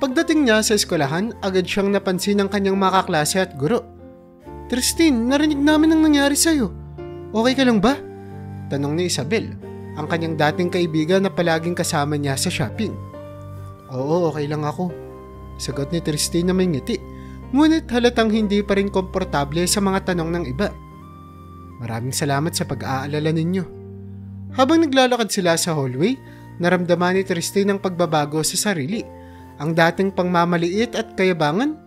Pagdating niya sa eskwelahan, agad siyang napansin ng kanyang mga kaklase at guro. Tristin, narinig namin ang nangyari sa'yo. Okay ka lang ba? Tanong ni Isabel, ang kanyang dating kaibigan na palaging kasama niya sa shopping. Oo, okay lang ako, sagot ni Tristin na may ngiti, ngunit halatang hindi pa rin komportable sa mga tanong ng iba. Maraming salamat sa pag-aalala ninyo. Habang naglalakad sila sa hallway, naramdaman ni Tristin ang pagbabago sa sarili. Ang dating pangmamaliit at kayabangan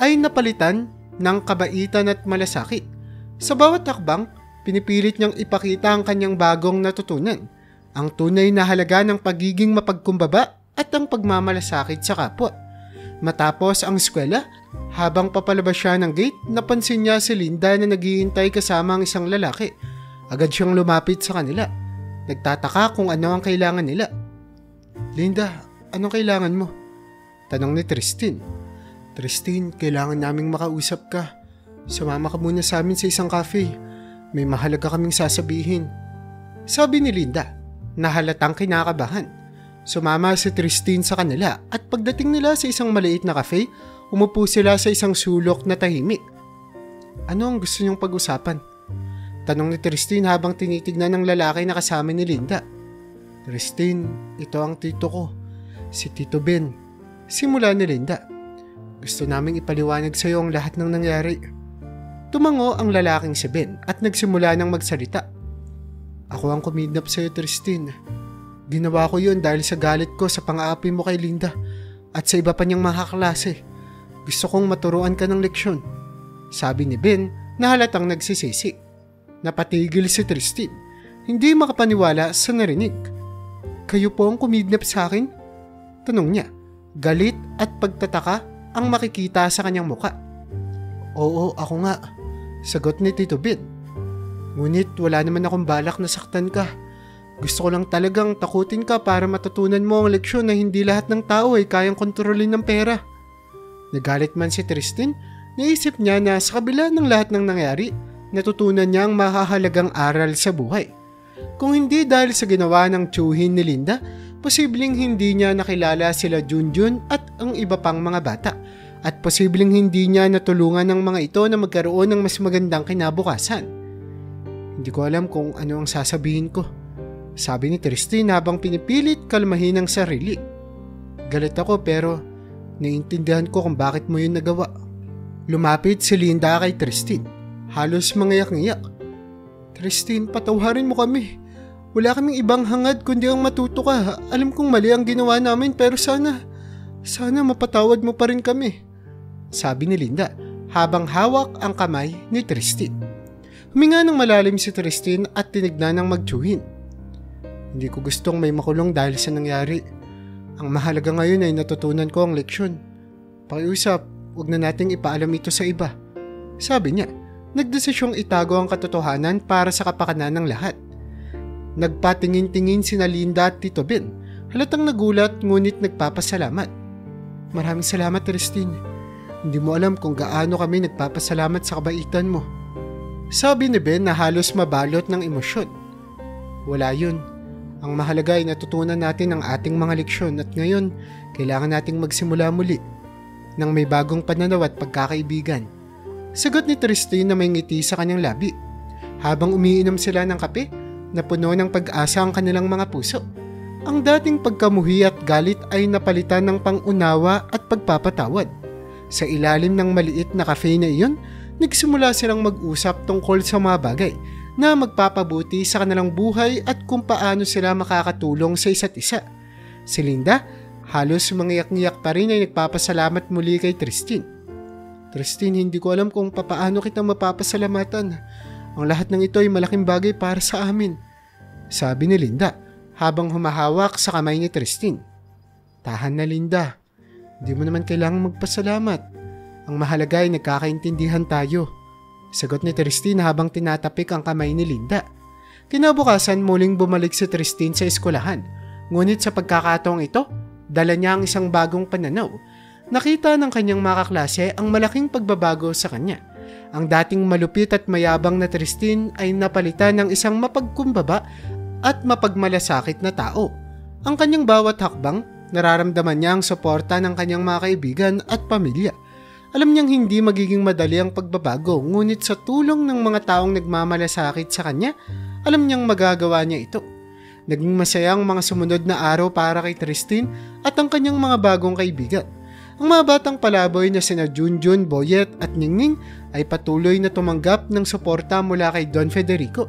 ay napalitan ng kabaitan at malasakit. Sa bawat hakbang, pinipilit niyang ipakita ang kanyang bagong natutunan, ang tunay na halaga ng pagiging mapagkumbaba at ang pagmamalasakit sa kapwa. Matapos ang eskwela, habang papalabas siya ng gate, napansin niya si Linda na naghihintay kasama ang isang lalaki. Agad siyang lumapit sa kanila. Nagtataka kung ano ang kailangan nila. Linda, anong kailangan mo? Tanong ni Tristin. Tristin, kailangan naming makausap ka. Sumama ka muna sa amin sa isang cafe. May mahalaga kaming sasabihin, sabi ni Linda, na halatang kinakabahan. Sumama si Tristin sa kanila at pagdating nila sa isang maliit na cafe, umupo sila sa isang sulok na tahimik. Ano ang gusto niyong pag-usapan? Tanong ni Tristin habang tinitignan ng lalaki na kasama ni Linda. Tristin, ito ang tito ko, si Tito Ben. Simula ni Linda. Gusto naming ipaliwanag sa iyo ang lahat ng nangyari. Tumango ang lalaking si Ben at nagsimula ng magsalita. Ako ang kumidnap sa iyo, Tristin. Ginawa ko yun dahil sa galit ko sa pang-aapi mo kay Linda at sa iba pa niyang mga kaklase. Gusto kong maturuan ka ng leksyon, sabi ni Ben na halatang nagsisisi. Napatigil si Tristin, hindi makapaniwala sa narinig. Kayo po ang kumidnap sa akin? Tanong niya. Galit at pagtataka ang makikita sa kanyang muka. Oo, ako nga, sagot ni Tito Ben. Ngunit wala naman akong balak na saktan ka. Gusto ko lang talagang takutin ka para matutunan mo ang leksyon na hindi lahat ng tao ay kayang kontrolin ng pera. Nagalit man si Tristin, naisip niya na sa kabila ng lahat ng nangyari, natutunan niya ang mahahalagang aral sa buhay. Kung hindi dahil sa ginawa ng tiyuhin ni Linda, posibleng hindi niya nakilala sila Junjun at ang iba pang mga bata at posibleng hindi niya natulungan ng mga ito na magkaroon ng mas magandang kinabukasan. Hindi ko alam kung ano ang sasabihin ko, sabi ni Tristin habang pinipilit kalmahin ang sarili. Galit ako pero naiintindihan ko kung bakit mo yun nagawa. Lumapit si Linda kay Tristin, halos mangiyak-ngiyak. Tristin, patawarin mo kami. Wala kaming ibang hangad kundi ang matuto ka. Alam kong mali ang ginawa namin pero sana mapatawad mo pa rin kami, sabi ni Linda habang hawak ang kamay ni Tristin. Huminga ng malalim si Tristin at tinignan ng magtsuhin. Hindi ko gustong may makulong dahil sa nangyari. Ang mahalaga ngayon ay natutunan ko ang leksyon. Pakiusap, huwag na nating ipaalam ito sa iba, sabi niya. Nagdesisyong itago ang katotohanan para sa kapakanan ng lahat. Nagpatingin-tingin sina Linda at Tito Ben. Halatang nagulat ngunit nagpapasalamat. Maraming salamat, Tristin. Hindi mo alam kung gaano kami nagpapasalamat sa kabaitan mo, sabi ni Ben na halos mabalot ng emosyon. Wala yun. Ang mahalaga ay natutunan natin ang ating mga leksyon at ngayon kailangan nating magsimula muli ng may bagong pananaw at pagkakaibigan, sagot ni Tristin na may ngiti sa kanyang labi habang umiinom sila ng kape na puno ng pag-asa ang kanilang mga puso. Ang dating pagkamuhi at galit ay napalitan ng pangunawa at pagpapatawad. Sa ilalim ng maliit na cafe na iyon, nagsimula silang mag-usap tungkol sa mga bagay na magpapabuti sa kanilang buhay at kung paano sila makakatulong sa isa't isa. Si Linda, halos mangiyak-ngiyak pa rin ay nagpapasalamat muli kay Tristin. Tristin, hindi ko alam kung papaano kita mapapasalamatan. Ang lahat ng ito ay malaking bagay para sa amin, sabi ni Linda habang humahawak sa kamay ni Tristin. Tahan na, Linda. Hindi mo naman kailangang magpasalamat. Ang mahalaga ay nagkakaintindihan tayo, sagot ni Tristin habang tinatapik ang kamay ni Linda. Kinabukasan muling bumalik si Tristin sa eskwelahan. Ngunit sa pagkakataong ito, dala niya ang isang bagong pananaw. Nakita ng kanyang mga kaklase ang malaking pagbabago sa kanya. Ang dating malupit at mayabang na Tristin ay napalitan ng isang mapagkumbaba at mapagmalasakit na tao. Ang kanyang bawat hakbang, nararamdaman niya ang suporta ng kanyang mga kaibigan at pamilya. Alam niyang hindi magiging madali ang pagbabago, ngunit sa tulong ng mga taong nagmamalasakit sa kanya, alam niyang magagawa niya ito. Naging masaya ang mga sumunod na araw para kay Tristin at ang kanyang mga bagong kaibigan. Ang mga batang palaboy na sina Junjun, Boyet at Ningning ay patuloy na tumanggap ng suporta mula kay Don Federico.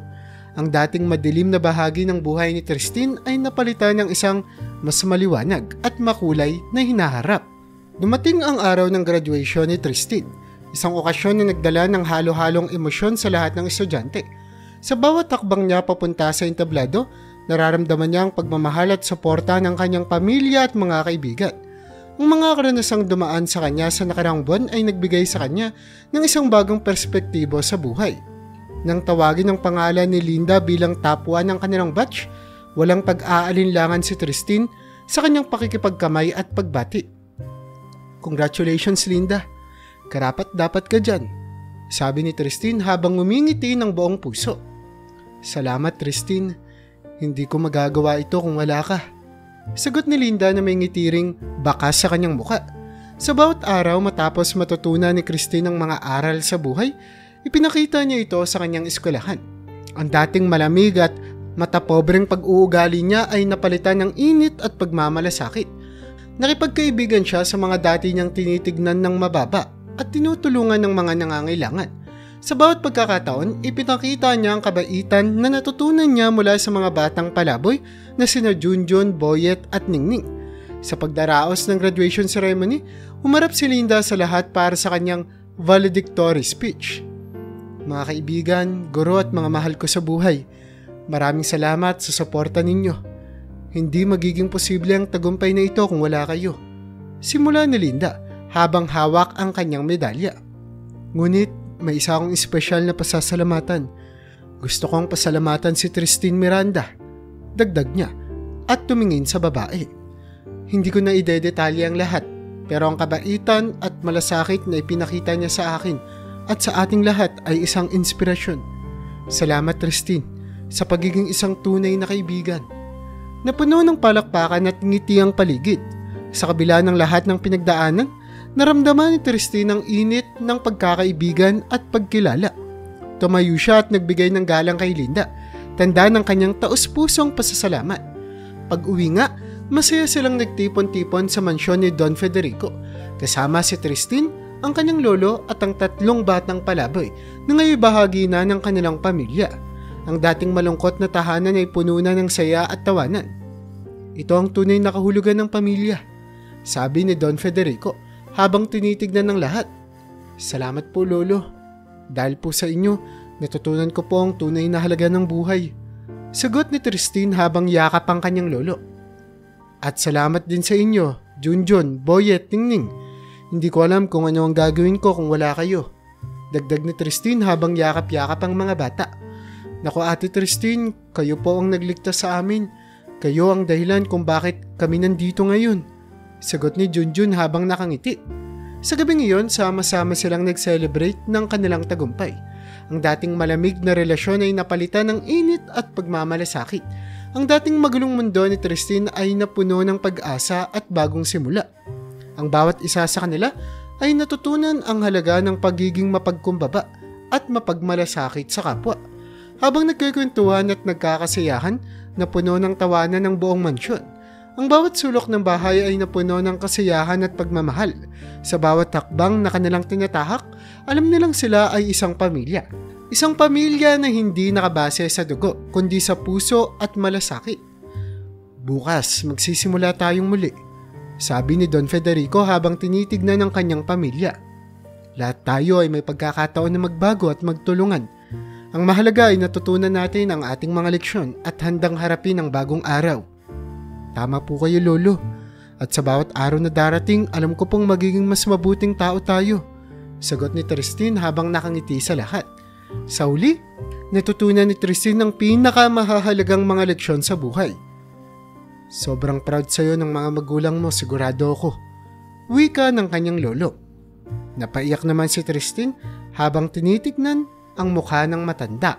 Ang dating madilim na bahagi ng buhay ni Tristin ay napalitan ng isang mas maliwanag at makulay na hinaharap. Dumating ang araw ng graduation ni Tristin, isang okasyon na nagdala ng halo-halong emosyon sa lahat ng estudyante. Sa bawat takbang niya papunta sa entablado, nararamdaman niya ang pagmamahal at suporta ng kanyang pamilya at mga kaibigan. Ang mga karanasang dumaan sa kanya sa nakaraang buwan ay nagbigay sa kanya ng isang bagong perspektibo sa buhay. Nang tawagin ang pangalan ni Linda bilang top 1 ng kanilang batch, walang pag-aalinlangan si Tristin sa kanyang pakikipagkamay at pagbati. Congratulations, Linda. Karapat-dapat ka dyan, sabi ni Tristin habang ngumingiti ng buong puso. Salamat, Tristin. Hindi ko magagawa ito kung wala ka, sagot ni Linda na may ngitiring bakas sa kanyang muka. Sa bawat araw matapos matutunan ni Christine ang mga aral sa buhay, ipinakita niya ito sa kanyang eskwelahan. Ang dating malamig at matapobreng pag-uugali niya ay napalitan ng init at pagmamalasakit. Nakipagkaibigan siya sa mga dati niyang tinitignan ng mababa at tinutulungan ng mga nangangailangan. Sa bawat pagkakataon, ipinakita niya ang kabaitan na natutunan niya mula sa mga batang palaboy na sina Junjun, Boyet at Ningning. Sa pagdaraos ng graduation ceremony, humarap si Linda sa lahat para sa kanyang valedictory speech. Mga kaibigan, guro at mga mahal ko sa buhay, maraming salamat sa suporta ninyo. Hindi magiging posible ang tagumpay na ito kung wala kayo, simula ni Linda habang hawak ang kanyang medalya. Ngunit may isa akong espesyal na pasasalamatan. Gusto kong pasalamatan si Tristin Miranda, dagdag niya, at tumingin sa babae. Hindi ko na idedetalye ang lahat, pero ang kabaitan at malasakit na ipinakita niya sa akin at sa ating lahat ay isang inspirasyon. Salamat, Tristin, sa pagiging isang tunay na kaibigan. Napuno ng palakpakan at ngiti ang paligid. Sa kabila ng lahat ng pinagdaanan, Naramdaman ni Tristin ang init ng pagkakaibigan at pagkilala. Tumayo siya at nagbigay ng galang kay Linda, tanda ng kanyang taus-pusong pasasalamat. Pag-uwi nga, masaya silang nagtipon-tipon sa mansyon ni Don Federico, kasama si Tristin, ang kanyang lolo at ang 3 batang palaboy na ngayon bahagi na ng kanilang pamilya. Ang dating malungkot na tahanan ay puno na ng saya at tawanan. Ito ang tunay na kahulugan ng pamilya, sabi ni Don Federico habang tinitignan ng lahat. Salamat po lolo. Dahil po sa inyo, natutunan ko po ang tunay na halaga ng buhay. Sagot ni Tristin habang yakap ang kanyang lolo. At salamat din sa inyo, Junjun, Boy at Ningning. Hindi ko alam kung ano ang gagawin ko kung wala kayo. Dagdag ni Tristin habang yakap-yakap ang mga bata. Naku Ate Tristin, kayo po ang nagligtas sa amin. Kayo ang dahilan kung bakit kami nandito ngayon. Sagot ni Junjun habang nakangiti. Sa gabing iyon, sama-sama silang nag-celebrate ng kanilang tagumpay. Ang dating malamig na relasyon ay napalitan ng init at pagmamalasakit. Ang dating magulong mundo ni Tristin ay napuno ng pag-asa at bagong simula. Ang bawat isa sa kanila ay natutunan ang halaga ng pagiging mapagkumbaba at mapagmalasakit sa kapwa. Habang nagkikwentuhan at nagkakasayahan, napuno ng tawanan ng buong mansyon. Ang bawat sulok ng bahay ay napuno ng kasiyahan at pagmamahal. Sa bawat hakbang na kanilang tinatahak, alam nilang sila ay isang pamilya. Isang pamilya na hindi nakabase sa dugo, kundi sa puso at malasakit. Bukas, magsisimula tayong muli, sabi ni Don Federico habang tinitignan ng kanyang pamilya. Lahat tayo ay may pagkakataon na magbago at magtulungan. Ang mahalaga ay natutunan natin ang ating mga leksyon at handang harapin ang bagong araw. Tama po kayo lolo. At sa bawat araw na darating, alam ko pong magiging mas mabuting tao tayo. Sagot ni Tristin habang nakangiti sa lahat. Sa uli, natutunan ni Tristin ang pinakamahahalagang mga leksyon sa buhay. Sobrang proud sa'yo ng mga magulang mo, sigurado ako. Wika ng kanyang lolo. Napaiyak naman si Tristin habang tinitignan ang mukha ng matanda.